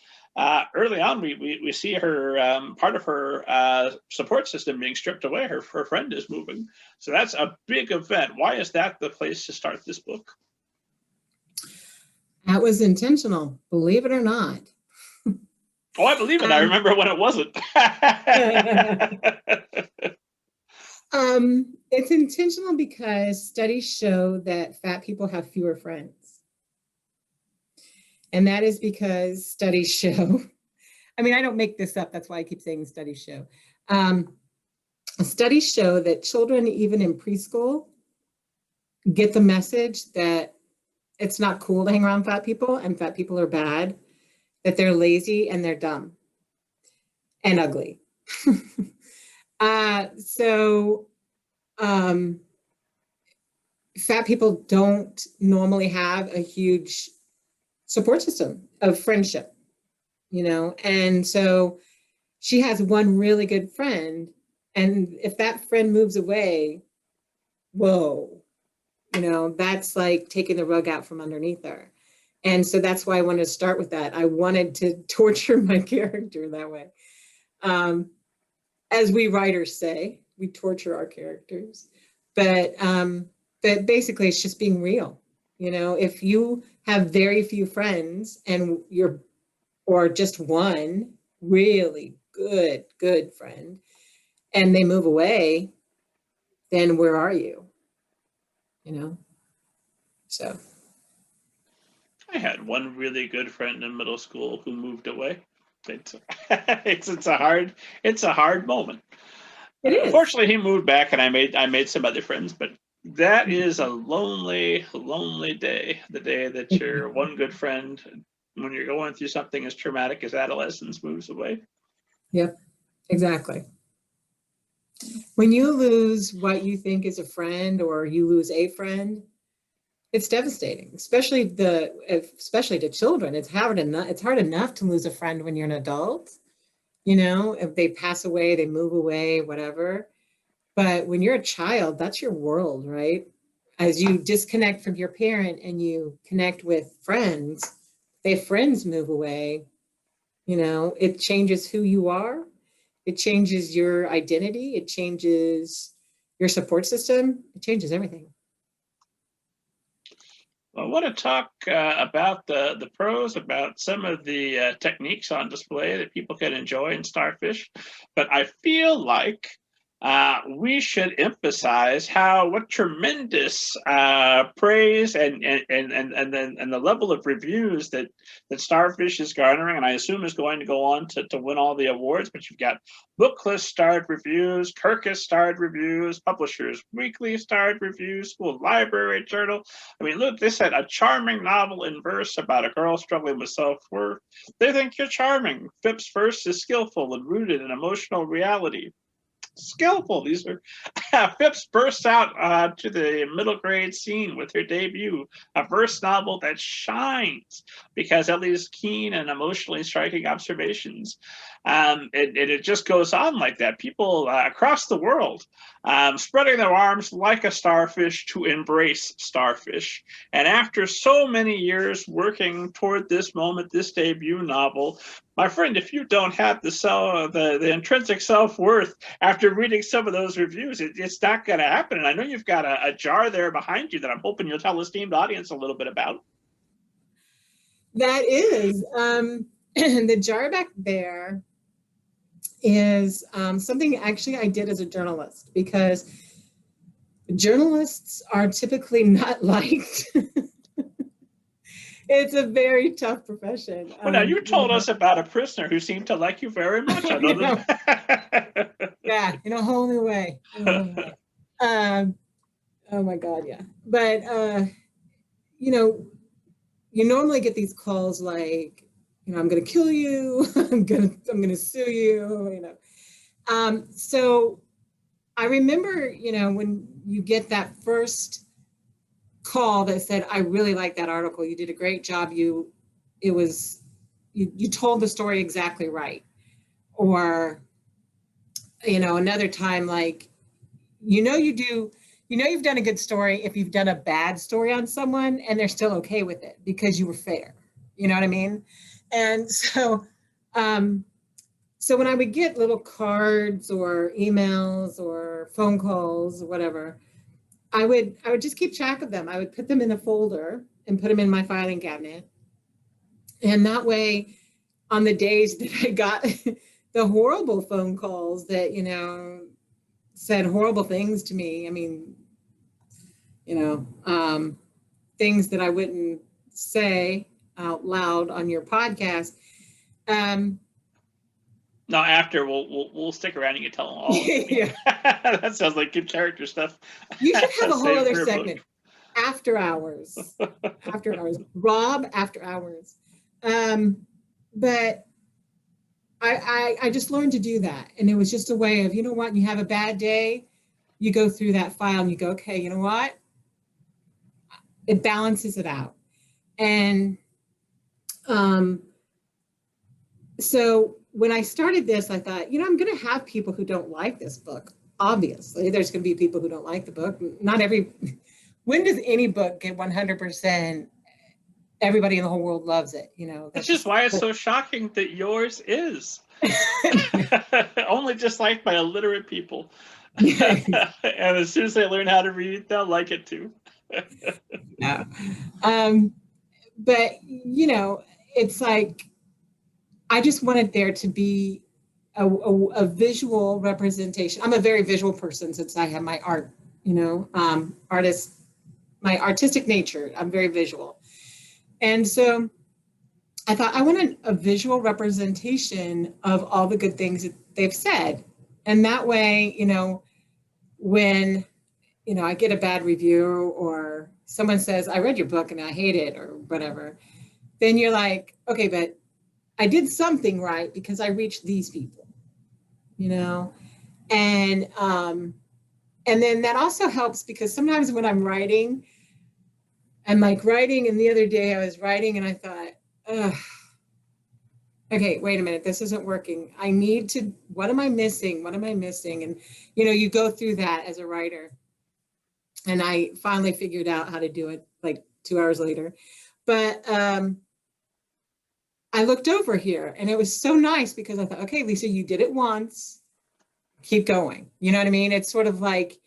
early on, we see her, part of her support system being stripped away. Her friend is moving. So that's a big event. Why is that the place to start this book? That was intentional, believe it or not. Oh, I believe it. I remember when it wasn't. It's intentional because studies show that fat people have fewer friends. And that is because studies show I mean, I don't make this up. That's why I keep saying studies show. Studies show that children, even in preschool, get the message that it's not cool to hang around fat people and fat people are bad, that they're lazy and they're dumb and ugly. So fat people don't normally have a huge support system of friendship, you know? And so she has one really good friend, and if that friend moves away, whoa, you know, that's like taking the rug out from underneath her. And so that's why I wanted to start with that. I wanted to torture my character that way. As we writers say, we torture our characters. But basically it's just being real. You know, if you have very few friends and or just one really good friend, and they move away, then where are you? You know? So. I had one really good friend in middle school who moved away. It's a hard moment. It is. Fortunately, he moved back, and I made some other friends. But that is a lonely day. The day that your one good friend, when you're going through something as traumatic as adolescence, moves away. Yep, exactly. When you lose what you think is a friend, or you lose a friend, it's devastating, especially to children. It's hard enough to lose a friend when you're an adult. You know, if they pass away, they move away, whatever. But when you're a child, that's your world, right? As you disconnect from your parent and you connect with friends, if friends move away, you know, it changes who you are. It changes your identity. It changes your support system. It changes everything. I want to talk about the pros, about some of the techniques on display that people can enjoy in Starfish. But I feel like we should emphasize what tremendous praise and the level of reviews that Starfish is garnering, and I assume is going to go on to win all the awards. But you've got Booklist starred reviews, Kirkus starred reviews, Publishers Weekly starred reviews, School Library Journal. I mean, look, they said a charming novel in verse about a girl struggling with self-worth. They think you're charming. Phipps' verse is skillful and rooted in emotional reality. Skillful. These are Phipps bursts out to the middle grade scene with her debut, a verse novel that shines because Ellie's keen and emotionally striking observations. It just goes on like that. People across the world spreading their arms like a starfish to embrace Starfish. And after so many years working toward this moment, this debut novel, my friend, if you don't have the intrinsic self-worth after reading some of those reviews, it's not going to happen. And I know you've got a jar there behind you that I'm hoping you'll tell the esteemed audience a little bit about. That is, the jar back there is something actually I did as a journalist, because journalists are typically not liked. It's a very tough profession. Well, now you told us about a prisoner who seemed to like you very much. I know that. Yeah, in a whole new way. Oh my God, yeah. But you know, you normally get these calls like, you know, I'm going to kill you. I'm going to sue you. You know, so I remember, you know, when you get that first call that said, I really like that article. You did a great job. You told the story exactly right. Or, you know, another time, like, you've done a good story if you've done a bad story on someone and they're still okay with it because you were fair. You know what I mean? And so, so when I would get little cards or emails or phone calls or whatever, I would just keep track of them. I would put them in a folder and put them in my filing cabinet. And that way, on the days that I got the horrible phone calls that, you know, said horrible things to me, I mean, you know, things that I wouldn't say out loud on your podcast, No, after we'll stick around and you tell them all. Yeah. That sounds like good character stuff. You should have a whole Save other for a book. segment. After hours. After hours. Rob after hours. But I just learned to do that. And it was just a way of, you know what, you have a bad day, you go through that file and you go, okay, you know what? It balances it out. And so when I started this, I thought, you know, I'm going to have people who don't like this book. Obviously, there's going to be people who don't like the book. Not every, when does any book get 100%? Everybody in the whole world loves it, you know. That's just why it's so shocking that yours is. Only just liked by illiterate people. And as soon as they learn how to read, they'll like it too. Yeah. But, you know, it's like, I just wanted there to be a visual representation. I'm a very visual person since I have my art, you know, my artistic nature. I'm very visual. And so I thought I wanted a visual representation of all the good things that they've said. And that way, you know, when, you know, I get a bad review or someone says, I read your book and I hate it or whatever, then you're like, okay, but I did something right because I reached these people, you know? And then that also helps because sometimes when I'm writing, and the other day I was writing and I thought, ugh, okay, wait a minute, this isn't working. I need to, what am I missing? What am I missing? And, you know, you go through that as a writer. And I finally figured out how to do it like 2 hours later. But I looked over here and it was so nice because I thought, okay, Lisa, you did it once, keep going. You know what I mean? It's sort of like,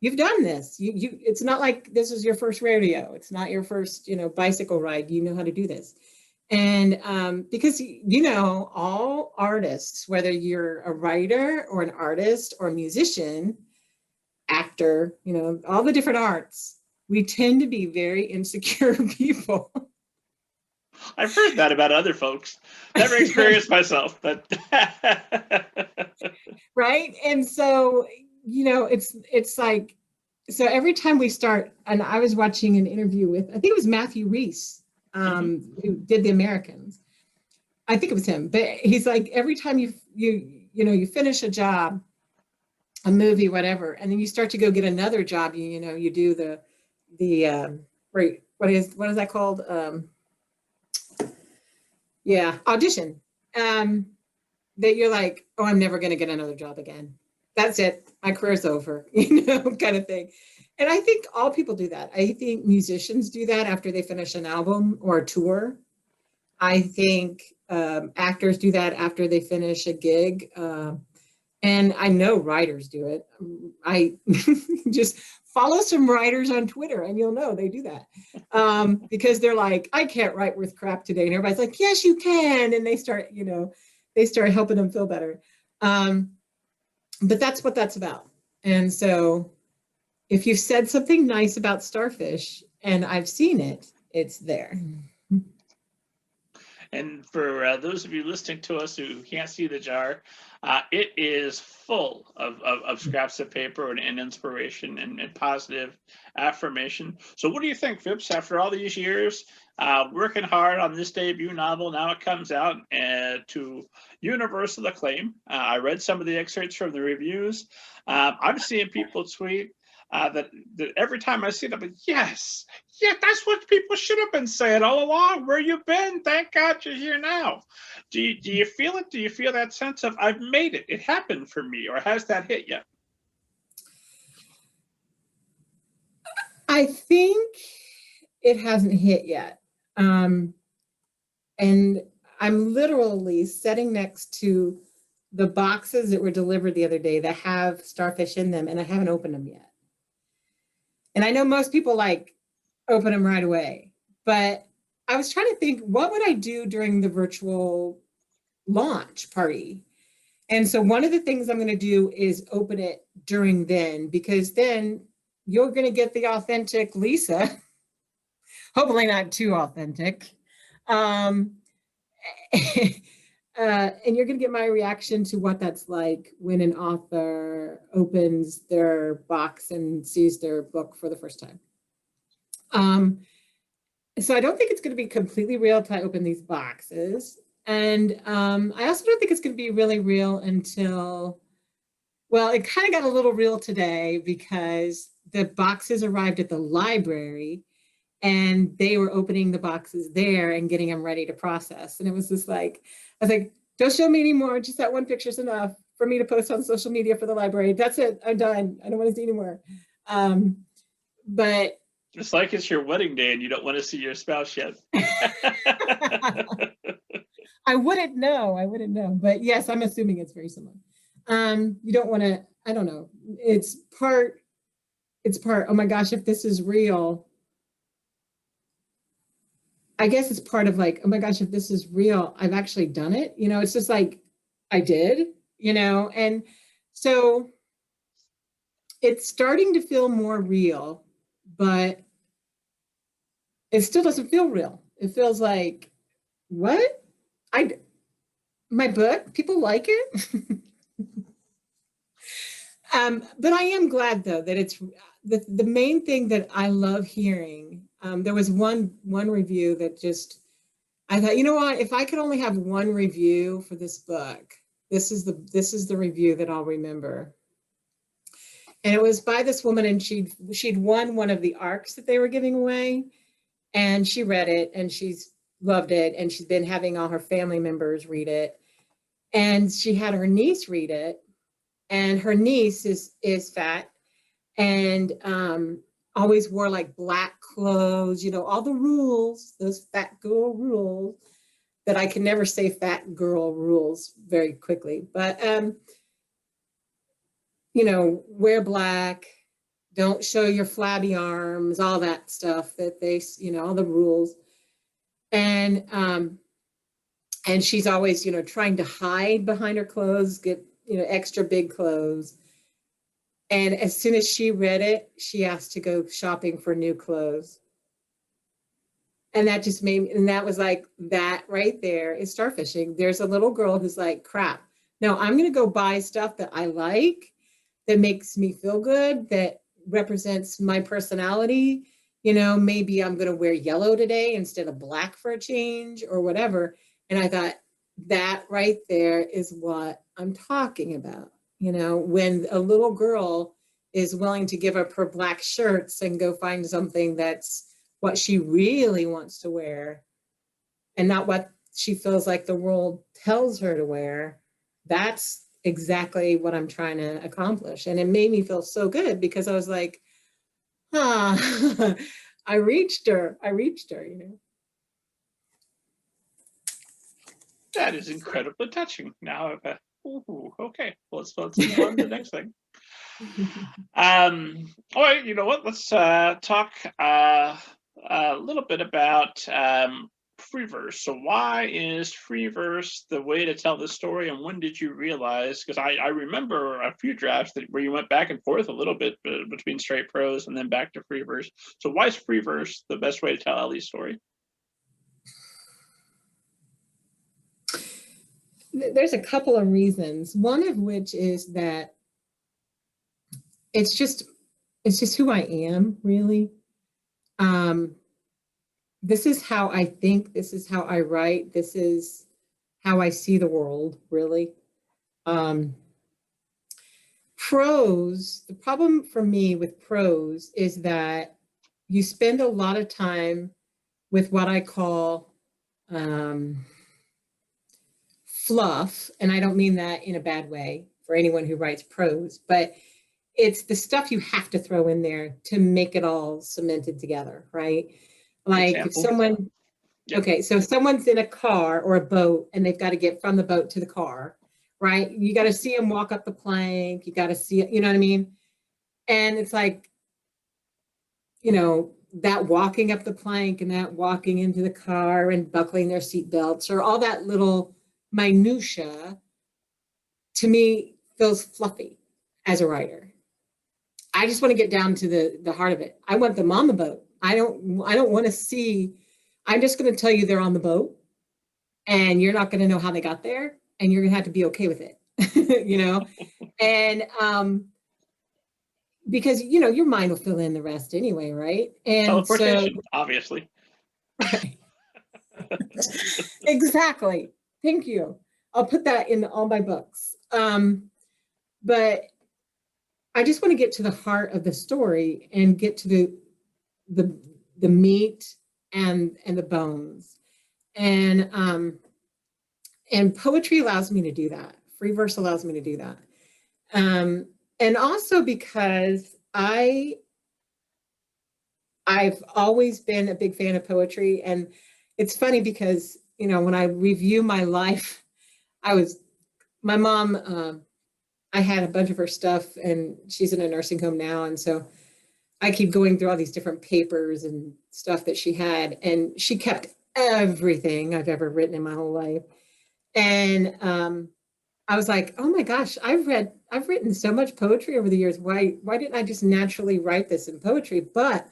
you've done this. It's not like this is your first rodeo. It's not your first, you know, bicycle ride. You know how to do this. And because, you know, all artists, whether you're a writer or an artist or a musician, actor, you know, all the different arts, we tend to be very insecure people. I've heard that about other folks. Never experienced myself, but right. And so, you know, it's like, so every time we start, and I was watching an interview with, I think it was Matthew Reese, who did The Americans. I think it was him, but he's like, every time you finish a job, a movie, whatever, and then you start to go get another job, you do the what is that called? Audition. That you're like, oh, I'm never going to get another job again. That's it. My career's over, kind of thing. And I think all people do that. I think musicians do that after they finish an album or a tour. I think actors do that after they finish a gig. And I know writers do it. I just follow some writers on Twitter and you'll know they do that. Because they're like, I can't write worth crap today. And everybody's like, yes, you can. And they start helping them feel better. But that's what that's about. And so if you've said something nice about Starfish and I've seen it, it's there. And for those of you listening to us who can't see the jar, it is full of scraps of paper and inspiration and positive affirmation. So what do you think, Phipps, after all these years, working hard on this debut novel, now it comes out to universal acclaim. I read some of the excerpts from the reviews. I'm seeing people tweet that every time I see them, but yes, that's what people should have been saying all along. Where you been? Thank God you're here now. Do you feel it? Do you feel that sense of I've made it? It happened for me, or has that hit yet? I think it hasn't hit yet. And I'm literally sitting next to the boxes that were delivered the other day that have Starfish in them, and I haven't opened them yet. And I know most people like open them right away, but I was trying to think, what would I do during the virtual launch party? And so one of the things I'm going to do is open it during then, because then you're going to get the authentic Lisa, hopefully not too authentic. and you're going to get my reaction to what that's like when an author opens their box and sees their book for the first time. So I don't think it's going to be completely real till I open these boxes. And I also don't think it's going to be really real until, well, it kind of got a little real today because the boxes arrived at the library and they were opening the boxes there and getting them ready to process. And it was just like, I was like, don't show me anymore. Just that one picture is enough for me to post on social media for the library. That's it. I'm done. I don't want to see anymore. But it's like it's your wedding day and you don't want to see your spouse yet. I wouldn't know. But yes, I'm assuming it's very similar. You don't want to, I don't know. It's part, oh my gosh, if this is real, I guess it's part of like, oh my gosh, if this is real, I've actually done it. You know, it's just like, I did, you know, and so it's starting to feel more real, but it still doesn't feel real. It feels like, what? My book, people like it. But I am glad though that it's the main thing that I love hearing. There was one review that just, I thought, you know what, if I could only have one review for this book, this is the review that I'll remember. And it was by this woman, and she'd won one of the ARCs that they were giving away, and she read it and she's loved it, and she's been having all her family members read it, and she had her niece read it, and her niece is fat and always wore like black clothes, you know, all the rules, those fat girl rules that I can never say fat girl rules very quickly, but you know, wear black, don't show your flabby arms, all that stuff that they, you know, all the rules. And she's always, you know, trying to hide behind her clothes, get, you know, extra big clothes. And as soon as she read it, she asked to go shopping for new clothes. And that just made me, and that was like, that right there is starfishing. There's a little girl who's like, crap, no, I'm going to go buy stuff that I like, that makes me feel good, that represents my personality. You know, maybe I'm going to wear yellow today instead of black for a change or whatever. And I thought, that right there is what I'm talking about. You know, when a little girl is willing to give up her black shirts and go find something that's what she really wants to wear and not what she feels like the world tells her to wear, that's exactly what I'm trying to accomplish. And it made me feel so good because I was like, I reached her, you know. That is incredibly touching. Now, okay, let's move on to the next thing. All right, you know what? Let's talk a little bit about free verse. So why is free verse the way to tell the story, and when did you realize? Because I remember a few drafts where you went back and forth a little bit between straight prose and then back to free verse. So why is free verse the best way to tell Ellie's story? There's a couple of reasons. One of which is that it's just who I am, really. This is how I think, this is how I write, this is how I see the world, really. Prose, the problem for me with prose is that you spend a lot of time with what I call fluff, and I don't mean that in a bad way for anyone who writes prose, but it's the stuff you have to throw in there to make it all cemented together, right? Like if someone, okay, so if someone's in a car or a boat and they've got to get from the boat to the car, right? You got to see them walk up the plank, you got to see it, you know what I mean? And it's like, you know, that walking up the plank and that walking into the car and buckling their seatbelts or all that little minutia, to me, feels fluffy as a writer. I just want to get down to the heart of it. I want them on the boat. I don't want to see, I'm just going to tell you they're on the boat. and you're not going to know how they got there, and you're going to have to be okay with it, you know? And because, you know, your mind will fill in the rest anyway, right? And so, Teleportation, obviously. right. Exactly. Thank you. I'll put that in all my books. But I just want to get to the heart of the story and get to the meat and the bones. And poetry allows me to do that. Free verse allows me to do that. And also because I've always been a big fan of poetry. And it's funny because, you know, when I review my life, my mom, I had a bunch of her stuff, and she's in a nursing home now. And so I keep going through all these different papers and stuff that she had, and she kept everything I've ever written in my whole life. And I was like, oh my gosh, I've written so much poetry over the years. Why didn't I just naturally write this in poetry? But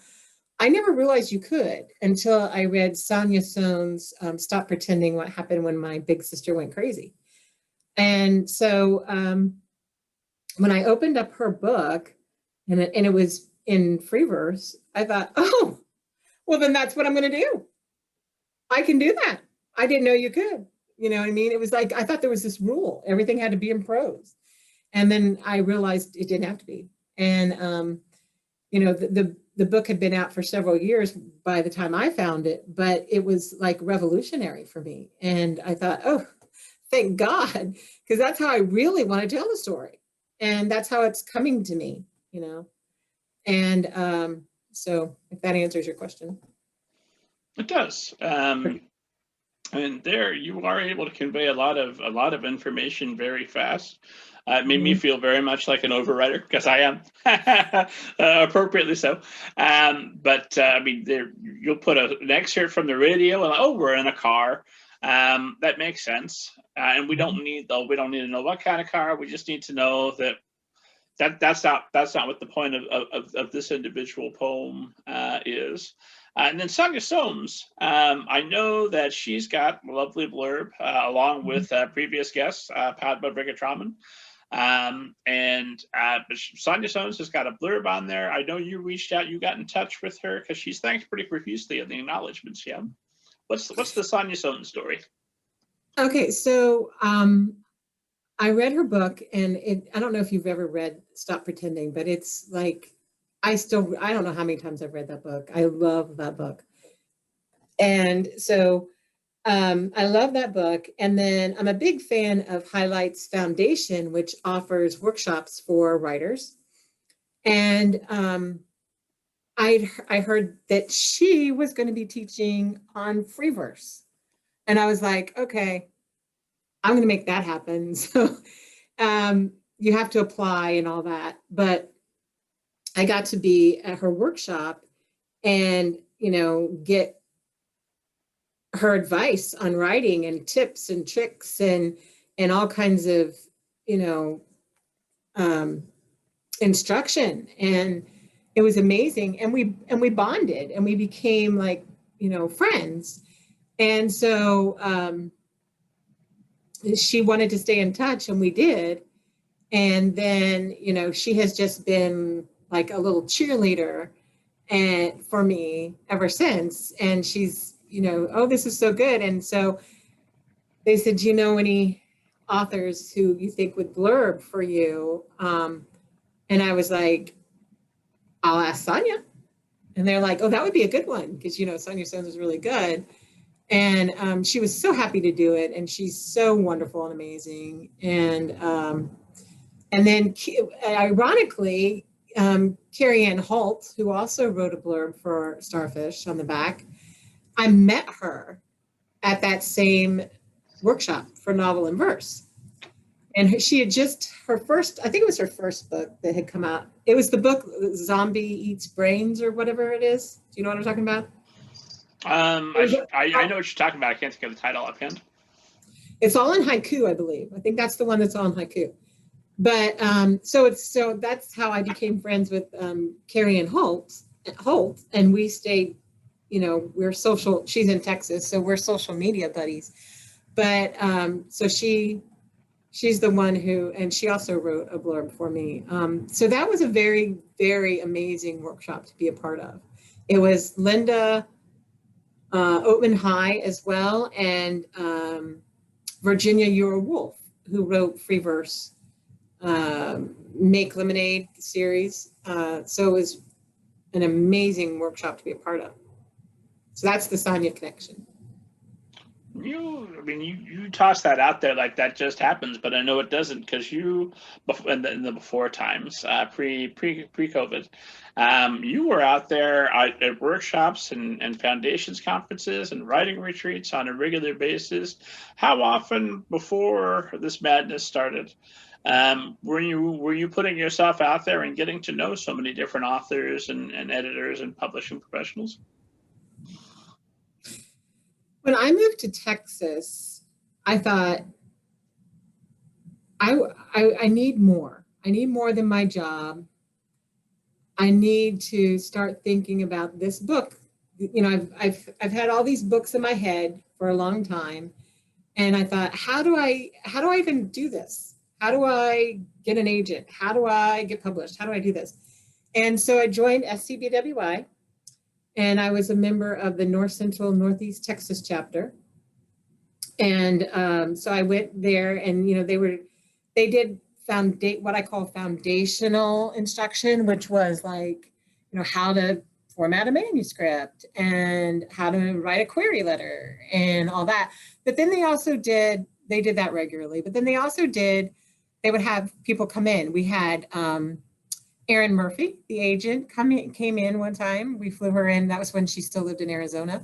I never realized you could until I read Sonia Soane's Stop Pretending: What Happened When My Big Sister Went Crazy. And so when I opened up her book and it was in free verse, I thought, oh, well, then that's what I'm going to do. I can do that. I didn't know you could. You know what I mean? It was like, I thought there was this rule. Everything had to be in prose. And then I realized it didn't have to be. And, you know, the book had been out for several years by the time I found it, but it was like revolutionary for me. And I thought, oh, thank God, because that's how I really want to tell the story. And that's how it's coming to me, you know? And so if that answers your question. It does. And there you are able to convey a lot of information very fast. It made me feel very much like an overwriter, because I am, appropriately so. But I mean, you'll put an excerpt from the radio, and oh, we're in a car. That makes sense. And we don't need to know what kind of car. We just need to know that's not what the point of this individual poem is. And then Sonia Soames, I know that she's got a lovely blurb along with previous guests, Padma Venkataraman. But Sonia Soames has got a blurb on there. I know you reached out, you got in touch with her, because she's thanked pretty profusely in the acknowledgments. Yeah. What's the Sonia Soames story? Okay, so I read her book, and I don't know if you've ever read Stop Pretending, but it's like, I don't know how many times I've read that book. I love that book. And so I love that book. And then I'm a big fan of Highlights Foundation, which offers workshops for writers. And I heard that she was going to be teaching on free verse. And I was like, okay, I'm going to make that happen. So you have to apply and all that. But I got to be at her workshop and, you know, get her advice on writing and tips and tricks and all kinds of, you know, instruction. And it was amazing. And we bonded, and we became like, you know, friends. And so she wanted to stay in touch, and we did. And then, you know, she has just been like a little cheerleader and for me ever since. And she's, you know, oh, this is so good. And so they said, do you know any authors who you think would blurb for you? And I was like, I'll ask Sonia. And they're like, oh, that would be a good one, because, you know, Sonia Soames is really good. And she was so happy to do it. And she's so wonderful and amazing. And then ironically, Carrie Ann Holt, who also wrote a blurb for Starfish on the back, I met her at that same workshop for novel and verse. And she had her first, I think it was her first book that had come out. It was the book Zombie Eats Brains or whatever it is. Do you know what I'm talking about? I know what you're talking about. I can't think of the title offhand. It's all in haiku, I believe. I think that's the one that's all in haiku. But so that's how I became friends with Carrie Ann Holt, and we stayed, you know, we're social. She's in Texas, so we're social media buddies. But so she's the one who, and she also wrote a blurb for me. So that was a very, very amazing workshop to be a part of. It was Linda Oatman High as well, and Virginia You're a Wolf, who wrote Free Verse, Make Lemonade series. So it was an amazing workshop to be a part of. So that's the Sonia connection. You toss that out there like that just happens, but I know it doesn't, because you, in the before times, pre-COVID, you were out there at workshops and foundations conferences and writing retreats on a regular basis. How often before this madness started were you putting yourself out there and getting to know so many different authors and editors and publishing professionals? When I moved to Texas, I thought, I need more. I need more than my job. I need to start thinking about this book. You know, I've had all these books in my head for a long time, and I thought, how do I even do this? How do I get an agent? How do I get published? How do I do this? And so I joined SCBWI. And I was a member of the North Central Northeast Texas chapter. And so I went there, and you know, they did what I call foundational instruction, which was like, you know, how to format a manuscript and how to write a query letter and all that. But then they did that regularly. But then they would have people come in. We had Erin Murphy, the agent, came in one time. We flew her in. That was when she still lived in Arizona.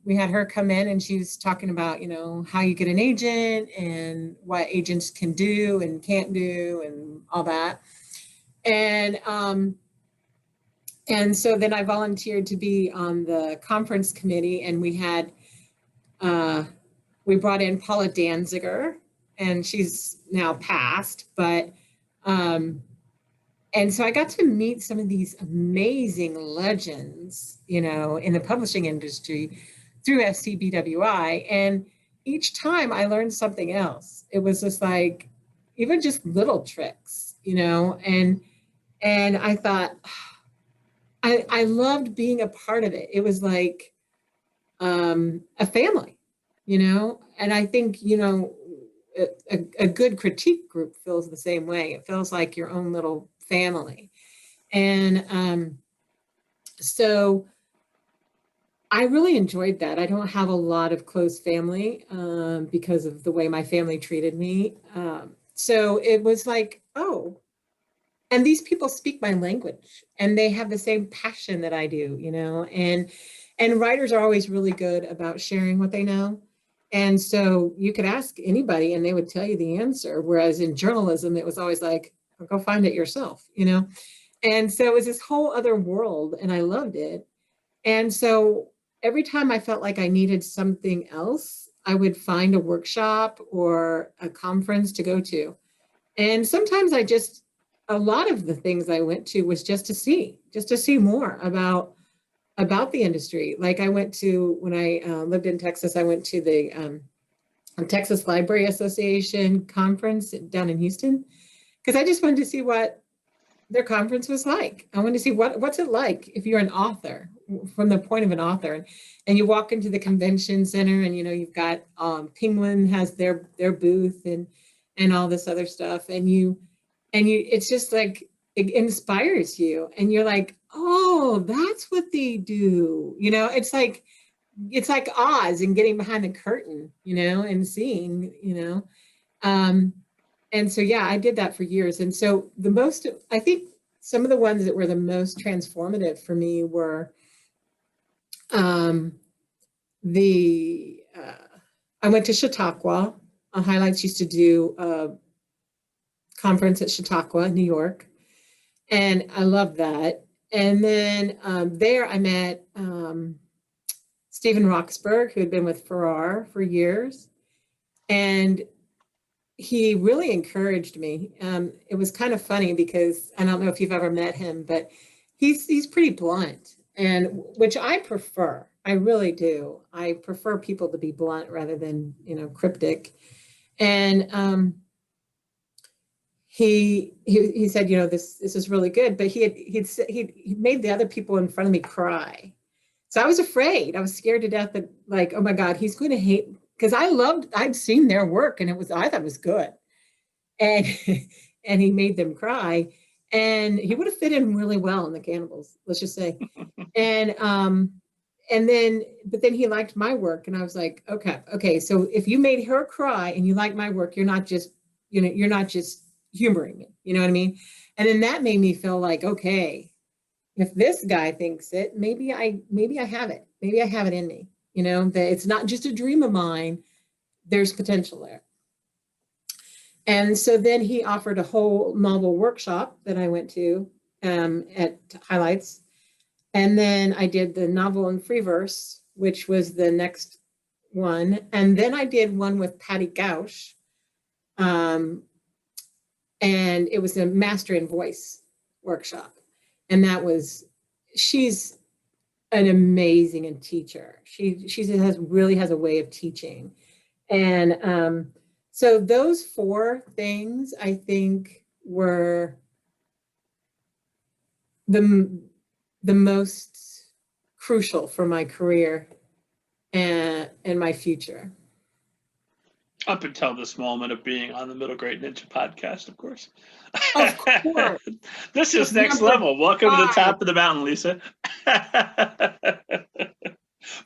We had her come in, and she was talking about, you know, how you get an agent and what agents can do and can't do and all that. And so then I volunteered to be on the conference committee, and we brought in Paula Danziger, and she's now passed, but and so I got to meet some of these amazing legends, you know, in the publishing industry through SCBWI. And each time I learned something else. It was just like, even just little tricks, you know, and I thought, I loved being a part of it. It was like a family, you know, and I think, you know, a good critique group feels the same way. It feels like your own little family. And so I really enjoyed that. I don't have a lot of close family because of the way my family treated me. So it was like, oh, and these people speak my language, and they have the same passion that I do, you know, and writers are always really good about sharing what they know. And so you could ask anybody and they would tell you the answer. Whereas in journalism, it was always like, go find it yourself, you know? And so it was this whole other world, and I loved it. And so every time I felt like I needed something else, I would find a workshop or a conference to go to. And sometimes a lot of the things I went to was just to see more about the industry. Like I went to, when I lived in Texas, I went to the Texas Library Association conference down in Houston, because I just wanted to see what their conference was like. I wanted to see what's it like if you're an author, from the point of an author, and you walk into the convention center, and you know, you've got Penguin has their booth and all this other stuff, and you it's just like, it inspires you, and you're like, oh, that's what they do, you know. It's like Oz and getting behind the curtain, you know, and seeing, you know. And so, yeah, I did that for years. And so I think some of the ones that were the most transformative for me were I went to Chautauqua. Highlights used to do a conference at Chautauqua, New York. And I loved that. And then there I met Stephen Roxburgh, who had been with Farrar for years. And he really encouraged me. It was kind of funny because I don't know if you've ever met him, but he's pretty blunt, and which I prefer. I really do. I prefer people to be blunt rather than, cryptic. And he said, this is really good, but he made the other people in front of me cry. So I was afraid. I was scared to death that, like, oh my God, he's going to hate, because I'd seen their work and I thought it was good. And and he made them cry. And he would have fit in really well in the Cannibals, let's just say. But then he liked my work, and I was like, okay. So if you made her cry and you like my work, you're not just humoring me. You know what I mean? And then that made me feel like, okay, if this guy thinks it, maybe I have it. Maybe I have it in me. That it's not just a dream of mine. There's potential there. And so then he offered a whole novel workshop that I went to at Highlights. And then I did the novel in free verse, which was the next one. And then I did one with Patty Gausch. And it was a master in voice workshop. And she's an amazing teacher. She really has a way of teaching. And so those 4 things, I think, were the most crucial for my career and my future. Up until this moment of being on the Middle Grade Ninja podcast, of course. Of course. This is next level. Welcome to the top of the mountain, Lisa.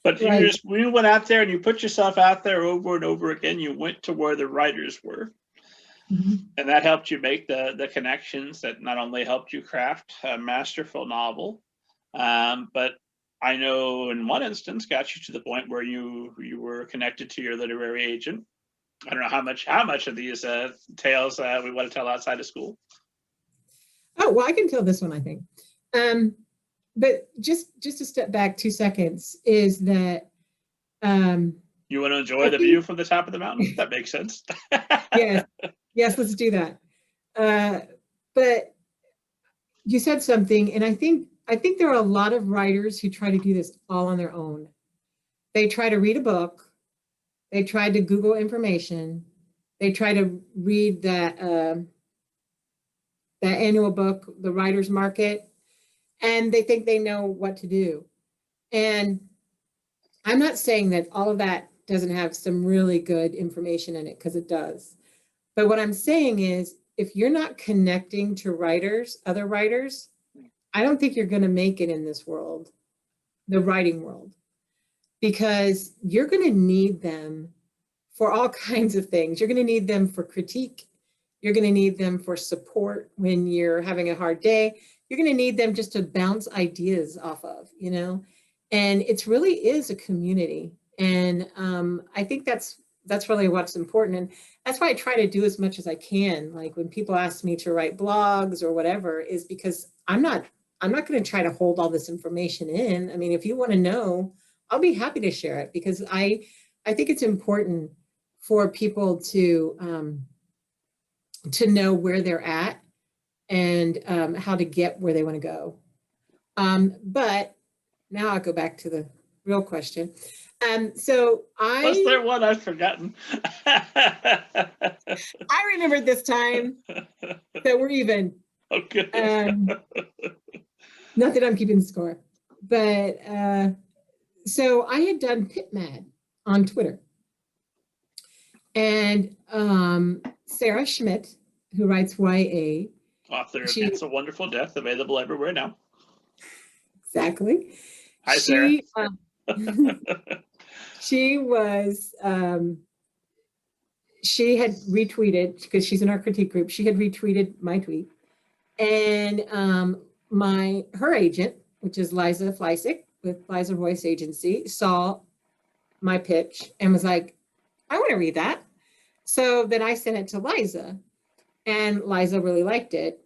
But you went out there and you put yourself out there over and over again. You went to where the writers were. Mm-hmm. And that helped you make the connections that not only helped you craft a masterful novel, but I know in one instance got you to the point where you were connected to your literary agent. I don't know how much of these tales we want to tell outside of school. Oh, well, I can tell this one, I think. But just to step back 2 seconds is that you want to enjoy the view from the top of the mountain? That makes sense. Yes, let's do that. But you said something, and I think there are a lot of writers who try to do this all on their own. They try to read a book. They try to Google information. They try to read that annual book, The Writer's Market, and they think they know what to do. And I'm not saying that all of that doesn't have some really good information in it, because it does. But what I'm saying is, if you're not connecting to other writers, I don't think you're going to make it in this world, the writing world, because you're going to need them for all kinds of things. You're going to need them for critique. You're going to need them for support when you're having a hard day. You're going to need them just to bounce ideas off of, and it really is a community. And I think that's really what's important. And that's why I try to do as much as I can. Like when people ask me to write blogs or whatever, is because I'm not going to try to hold all this information in. I mean, if you want to know, I'll be happy to share it, because I think it's important for people to know where they're at and how to get where they want to go. But now I'll go back to the real question. So was there one I've forgotten? I remembered this time, so we're even. Okay. Not that I'm keeping score, but so I had done Pit Mad on Twitter, and Sarah Schmidt, who writes YA, author of It's a Wonderful Death, available everywhere now. Exactly. Hi, Sarah. She was. She had retweeted, because she's in our critique group. She had retweeted my tweet, and her agent, which is Lisa Fipps with Liza Voice Agency, saw my pitch and was like, "I want to read that." So then I sent it to Liza, and Liza really liked it,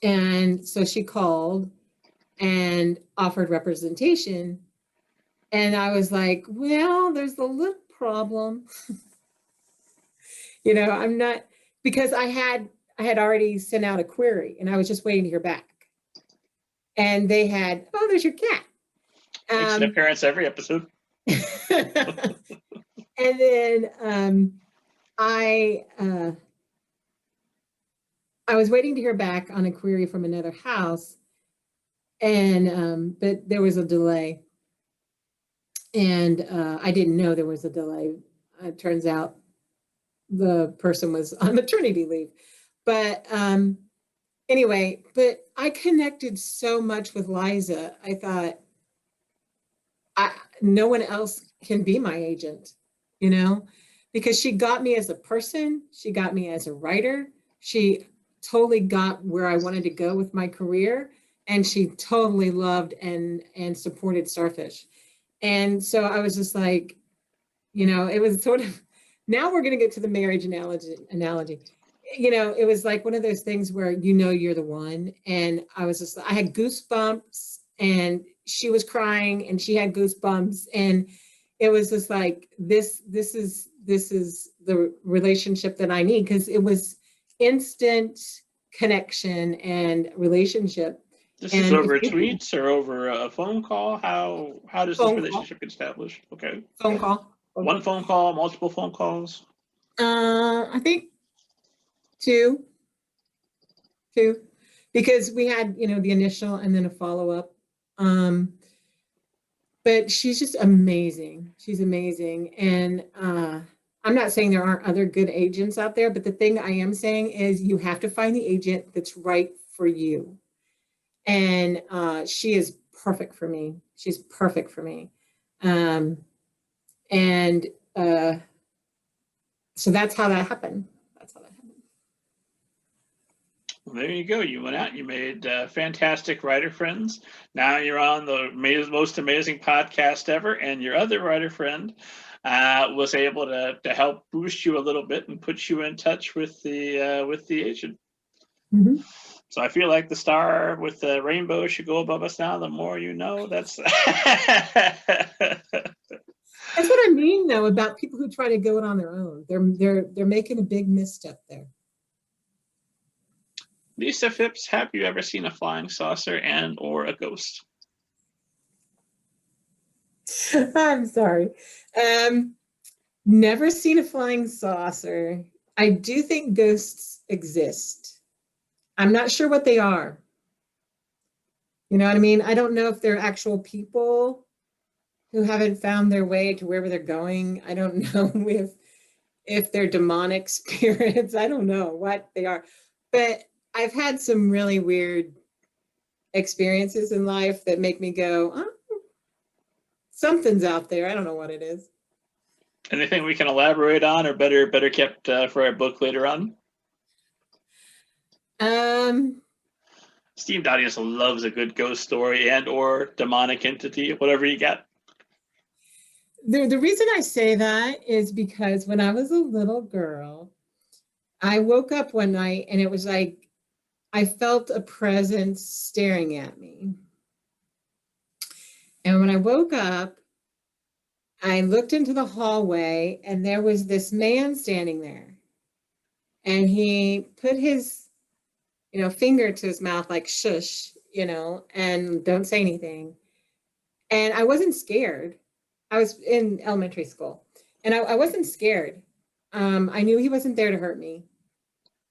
and so she called and offered representation, and I was like, "Well, there's a little problem." I'm not, because I had already sent out a query and I was just waiting to hear back. And they had, "Oh, there's your cat." Makes an appearance every episode. And then I was waiting to hear back on a query from another house, and but there was a delay, and I didn't know there was a delay. It turns out the person was on maternity leave, but anyway, but I connected so much with Liza. I thought, no one else can be my agent, you know, because she got me as a person, she got me as a writer, she totally got where I wanted to go with my career, and she totally loved and supported Starfish. And so I was just like, you know, it was sort of, now we're going to get to the marriage analogy. You know, it was like one of those things where, you know, you're the one. And I was just, I had goosebumps, and she was crying and she had goosebumps. And it was just like, this is the relationship that I need, because it was instant connection and relationship. This is over tweets or over a phone call? How does this relationship get established? Okay. Phone call. One phone call, multiple phone calls? I think two, because we had, you know, the initial and then a follow-up. But she's just amazing. She's amazing. And I'm not saying there aren't other good agents out there, but the thing I am saying is you have to find the agent that's right for you. And she is perfect for me. She's perfect for me. So that's how that happened. Well, there you go. You went out, you made fantastic writer friends. Now you're on the most amazing podcast ever, and your other writer friend was able to help boost you a little bit and put you in touch with the agent. Mm-hmm. So I feel like the star with the rainbow should go above us now. The more you know. That's That's what I mean, though, about people who try to go it on their own. They're making a big misstep there. Lisa Fipps, have you ever seen a flying saucer and or a ghost? I'm sorry. Never seen a flying saucer. I do think ghosts exist. I'm not sure what they are. You know what I mean? I don't know if they're actual people who haven't found their way to wherever they're going. I don't know if they're demonic spirits. I don't know what they are. But I've had some really weird experiences in life that make me go, oh, something's out there. I don't know what it is. Anything we can elaborate on, or better kept for our book later on? Esteemed audience loves a good ghost story and or demonic entity, whatever you got. The reason I say that is because when I was a little girl, I woke up one night and it was like I felt a presence staring at me. And when I woke up, I looked into the hallway and there was this man standing there. And he put his, finger to his mouth like shush, and don't say anything. And I wasn't scared. I was in elementary school and I wasn't scared. I knew he wasn't there to hurt me.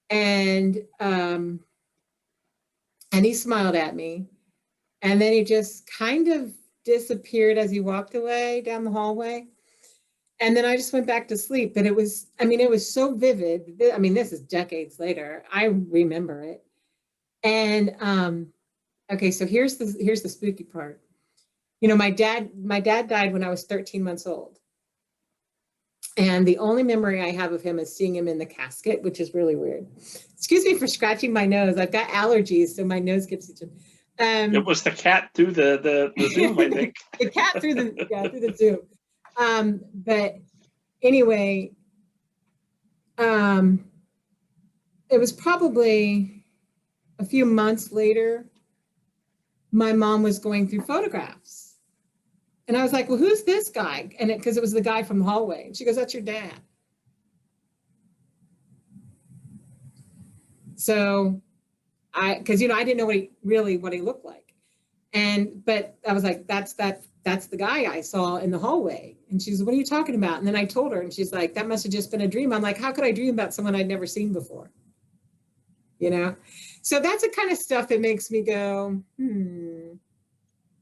And he smiled at me. And then he just kind of disappeared as he walked away down the hallway. And then I just went back to sleep. But it was so vivid. This is decades later. I remember it. And okay, so here's the spooky part. My dad died when I was 13 months old. And the only memory I have of him is seeing him in the casket, which is really weird. Excuse me for scratching my nose. I've got allergies, so my nose gets itching. It was the cat through the Zoom, I think. The cat through the Zoom. But anyway, it was probably a few months later, my mom was going through photographs. And I was like, well, who's this guy? And because it was the guy from the hallway. And she goes, that's your dad. So because I didn't know what he looked like. But I was like, that's that that's the guy I saw in the hallway. And she's, what are you talking about? And then I told her, and she's like, that must have just been a dream. I'm like, how could I dream about someone I'd never seen before? You know? So that's the kind of stuff that makes me go,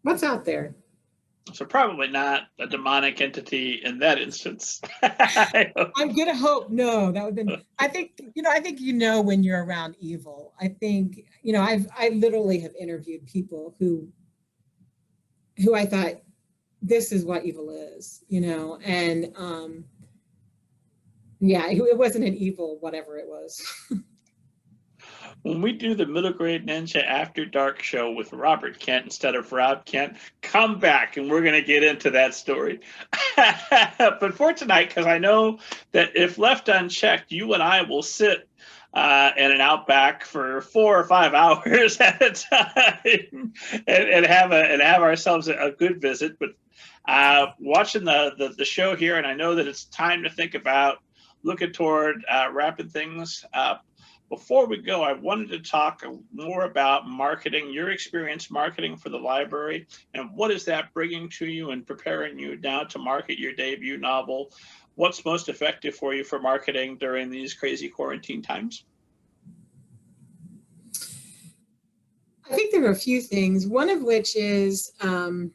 what's out there? So probably not a demonic entity in that instance. I'm gonna hope no. That would have been. I think when you're around evil. I think I literally have interviewed people who I thought this is what evil is, and yeah, it wasn't an evil whatever it was. When we do the Middle Grade Ninja After Dark show with Robert Kent instead of Rob Kent, come back and we're going to get into that story. But for tonight, because I know that if left unchecked, you and I will sit in an outback for 4 or 5 hours at a time and have ourselves a good visit. But watching the show here, and I know that it's time to think about looking toward wrapping things up. Before we go, I wanted to talk more about marketing, your experience marketing for the library, and what is that bringing to you and preparing you now to market your debut novel? What's most effective for you for marketing during these crazy quarantine times? I think there are a few things, one of which is I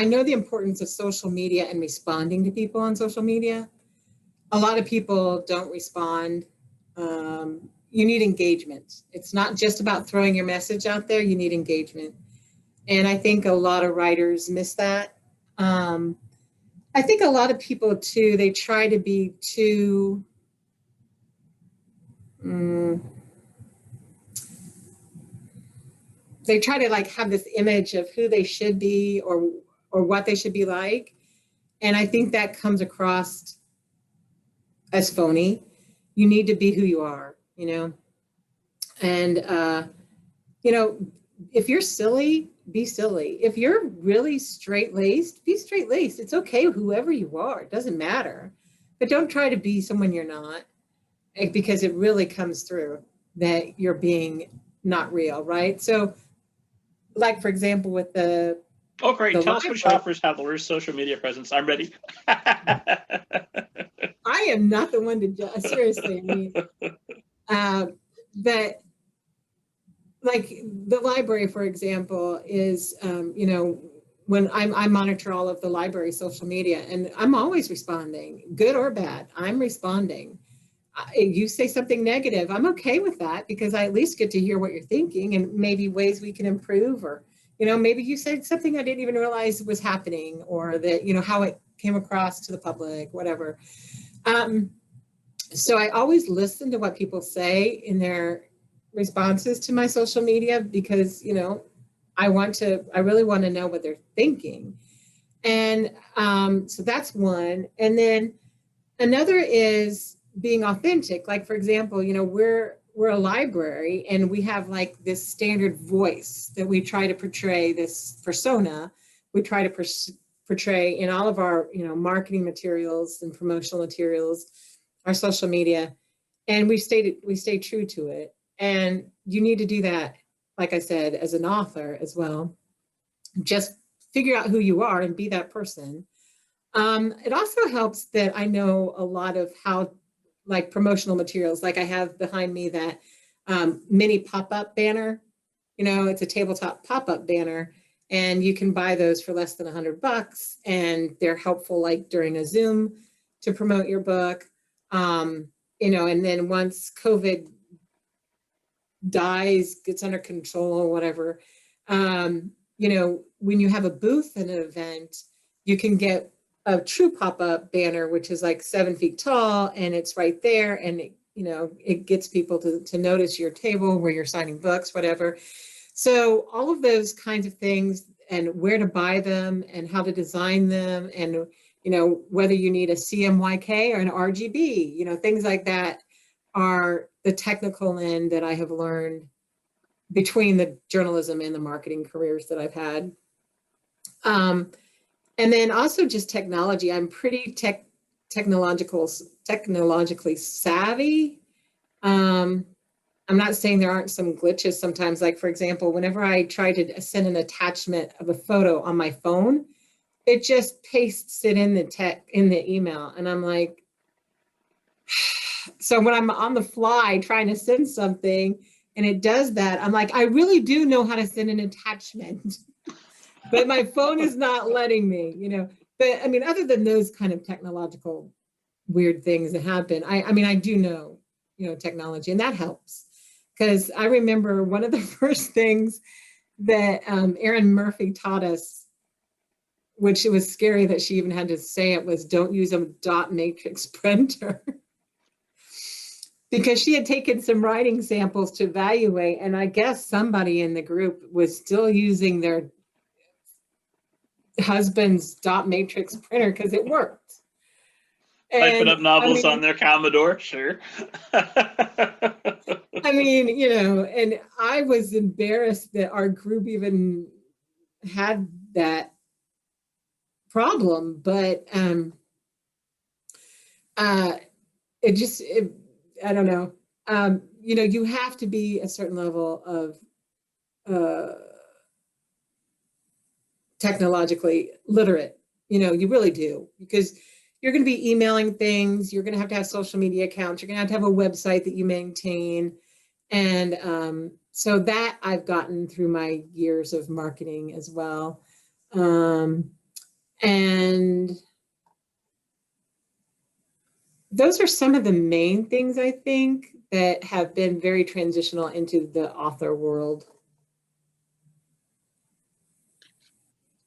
know the importance of social media and responding to people on social media. A lot of people don't respond. You need engagement. It's not just about throwing your message out there. You need engagement. And I think a lot of writers miss that. I think a lot of people too, they try to be too, they try to like have this image of who they should be or what they should be like. And I think that comes across as phony. You need to be who you are, and if you're silly, be silly. If you're really straight-laced, be straight-laced. It's okay whoever you are, it doesn't matter, but don't try to be someone you're not, because it really comes through that you're being not real, right? So like, for example, with the oh great, tell us which authors have the worst social media presence. I'm ready. I am not the one to judge. Seriously, I mean, but like the library, for example, is when I monitor all of the library social media, and I'm always responding, good or bad. I'm responding. You say something negative, I'm okay with that because I at least get to hear what you're thinking and maybe ways we can improve, or maybe you said something I didn't even realize was happening, or that how it came across to the public, whatever. So I always listen to what people say in their responses to my social media because, I really want to know what they're thinking. And so that's one. And then another is being authentic. Like, for example, we're a library and we have like this standard voice that we try to portray, this persona we try to portray in all of our, marketing materials and promotional materials, our social media, and we stay true to it. And you need to do that, like I said, as an author as well. Just figure out who you are and be that person. It also helps that I know a lot of how, like, promotional materials, like I have behind me that mini pop-up banner. It's a tabletop pop-up banner, and you can buy those for less than $100, and they're helpful like during a Zoom to promote your book. And then once COVID gets under control or whatever, when you have a booth in an event, you can get a true pop-up banner, which is like 7 feet tall, and it's right there, and it gets people to notice your table where you're signing books, whatever. So all of those kinds of things, and where to buy them and how to design them, and whether you need a CMYK or an RGB, things like that are the technical end that I have learned between the journalism and the marketing careers that I've had. And then also just technology. I'm pretty technologically savvy. I'm not saying there aren't some glitches sometimes. Like, for example, whenever I try to send an attachment of a photo on my phone, it just pastes it in the email. And I'm like, so when I'm on the fly trying to send something and it does that, I'm like, I really do know how to send an attachment, but my phone is not letting me, you know. But I mean, other than those kind of technological weird things that happen, I mean, I do know, you know, technology, and that helps. Because I remember one of the first things that Erin Murphy taught us, which it was scary that she even had to say it, was don't use a dot matrix printer. Because she had taken some writing samples to evaluate, and I guess somebody in the group was still using their husband's dot matrix printer because it worked. Typing And up novels I mean, on their Commodore, sure. I mean, you know, and I was embarrassed that our group even had that problem, but it just, I don't know. You know, you have to be a certain level of technologically literate. You know, you really do, because you're going to be emailing things. You're going to have social media accounts. You're going to have a website that you maintain. And so that I've gotten through my years of marketing as well. And those are some of the main things I think that have been very transitional into the author world.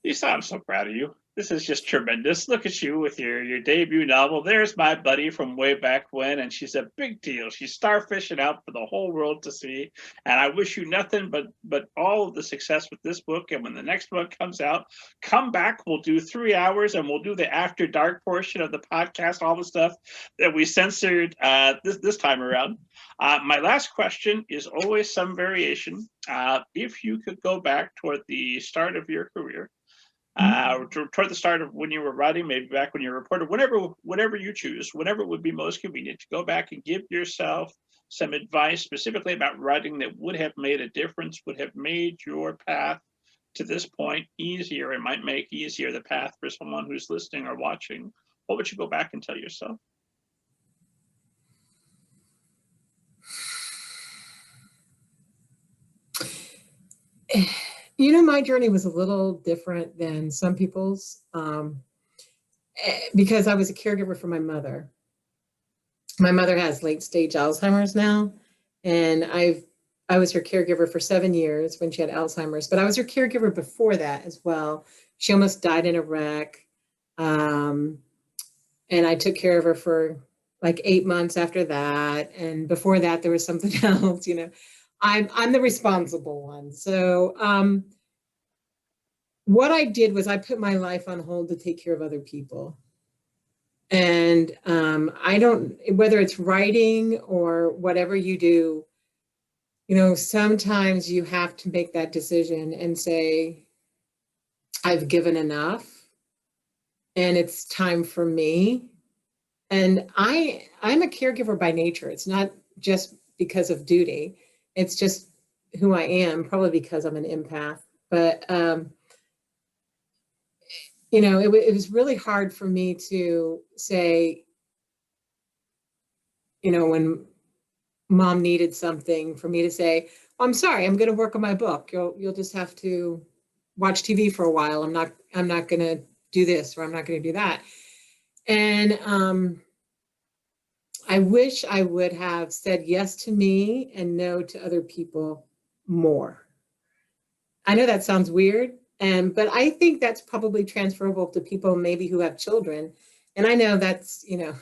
Lisa, I'm so proud of you. This is just tremendous. Look at you with your debut novel. There's my buddy from way back when, and she's a big deal. She's starfishing out for the whole world to see. And I wish you nothing but all of the success with this book. And when the next book comes out, come back. We'll do 3 hours, and we'll do the after dark portion of the podcast, all the stuff that we censored this time around. My last question is always some variation. If you could go back toward the start of your career, toward the start of when you were writing, maybe back when you were a reporter, whenever you choose, whenever it would be most convenient to go back and give yourself some advice specifically about writing that would have made a difference, would have made your path to this point easier, and might make easier the path for someone who's listening or watching, what would you go back and tell yourself? You know, my journey was a little different than some people's because I was a caregiver for my mother. My mother has late stage Alzheimer's now, and I was her caregiver for 7 years when she had Alzheimer's, but I was her caregiver before that as well. She almost died in a wreck, and I took care of her for like 8 months after that, and before that there was something else. You know, I'm the responsible one. So what I did was I put my life on hold to take care of other people. And I don't, whether it's writing or whatever you do, you know, sometimes you have to make that decision and say, I've given enough and it's time for me. And I'm a caregiver by nature. It's not just because of duty. It's just who I am, probably because I'm an empath. But you know, it was really hard for me to say, you know, when mom needed something, for me to say, oh, I'm sorry, I'm going to work on my book. You'll just have to watch TV for a while. I'm not going to do this, or I'm not going to do that. And I wish I would have said yes to me and no to other people more. I know that sounds weird, but I think that's probably transferable to people maybe who have children. And I know that's, you know,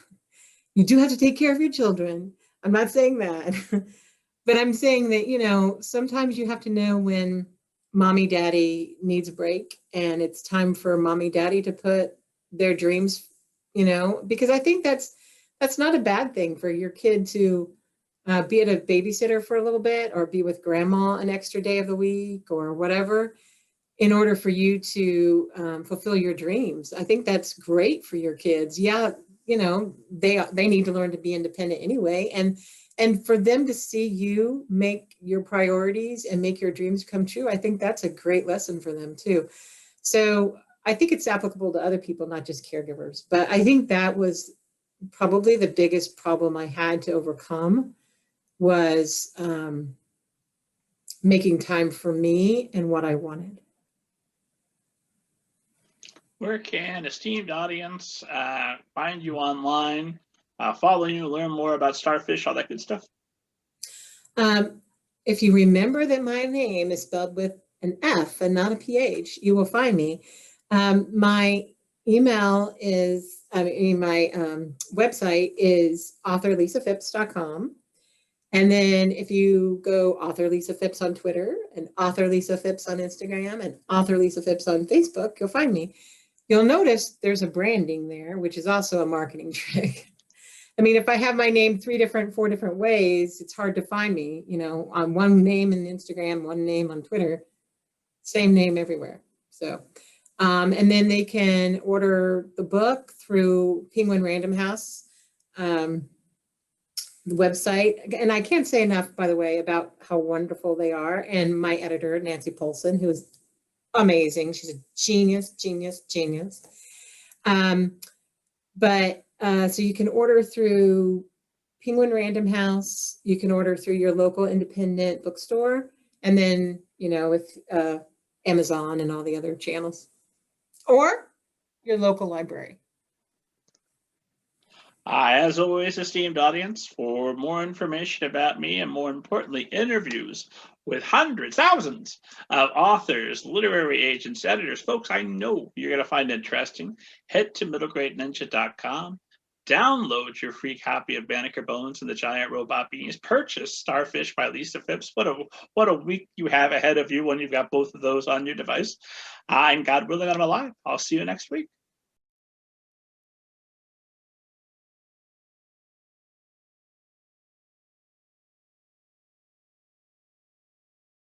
you do have to take care of your children. I'm not saying that, but I'm saying that, you know, sometimes you have to know when mommy, daddy needs a break, and it's time for mommy, daddy to put their dreams, you know, because I think that's not a bad thing for your kid to be at a babysitter for a little bit, or be with grandma an extra day of the week or whatever, in order for you to fulfill your dreams. I think that's great for your kids. Yeah, you know, they need to learn to be independent anyway. And for them to see you make your priorities and make your dreams come true, I think that's a great lesson for them too. So I think it's applicable to other people, not just caregivers. But I think that was probably the biggest problem I had to overcome, was making time for me and what I wanted. Where can esteemed audience find you online, follow you, learn more about Starfish, all that good stuff? If you remember that my name is spelled with an F and not a PH, you will find me. My email is, my website is authorlisafipps.com. And then if you go author Lisa Fipps on Twitter and author Lisa Fipps on Instagram and author Lisa Fipps on Facebook, you'll find me. You'll notice there's a branding there, which is also a marketing trick. I mean, if I have my name 4 different ways, it's hard to find me, you know, on one name on Instagram, one name on Twitter, same name everywhere. So, and then they can order the book through Penguin Random House, the website. And I can't say enough, by the way, about how wonderful they are. And my editor, Nancy Polson, who is amazing. She's a genius. So you can order through Penguin Random House. You can order through your local independent bookstore, and then, you know, with Amazon and all the other channels, or your local library. As always, esteemed audience, for more information about me and more importantly, interviews with hundreds, thousands of authors, literary agents, editors, folks I know you're going to find interesting, head to middlegradeninja.com. Download your free copy of Banneker Bones and the Giant Robot Beings. Purchase Starfish by Lisa Fipps. What a week you have ahead of you when you've got both of those on your device. And God willing, I'm alive. I'll see you next week.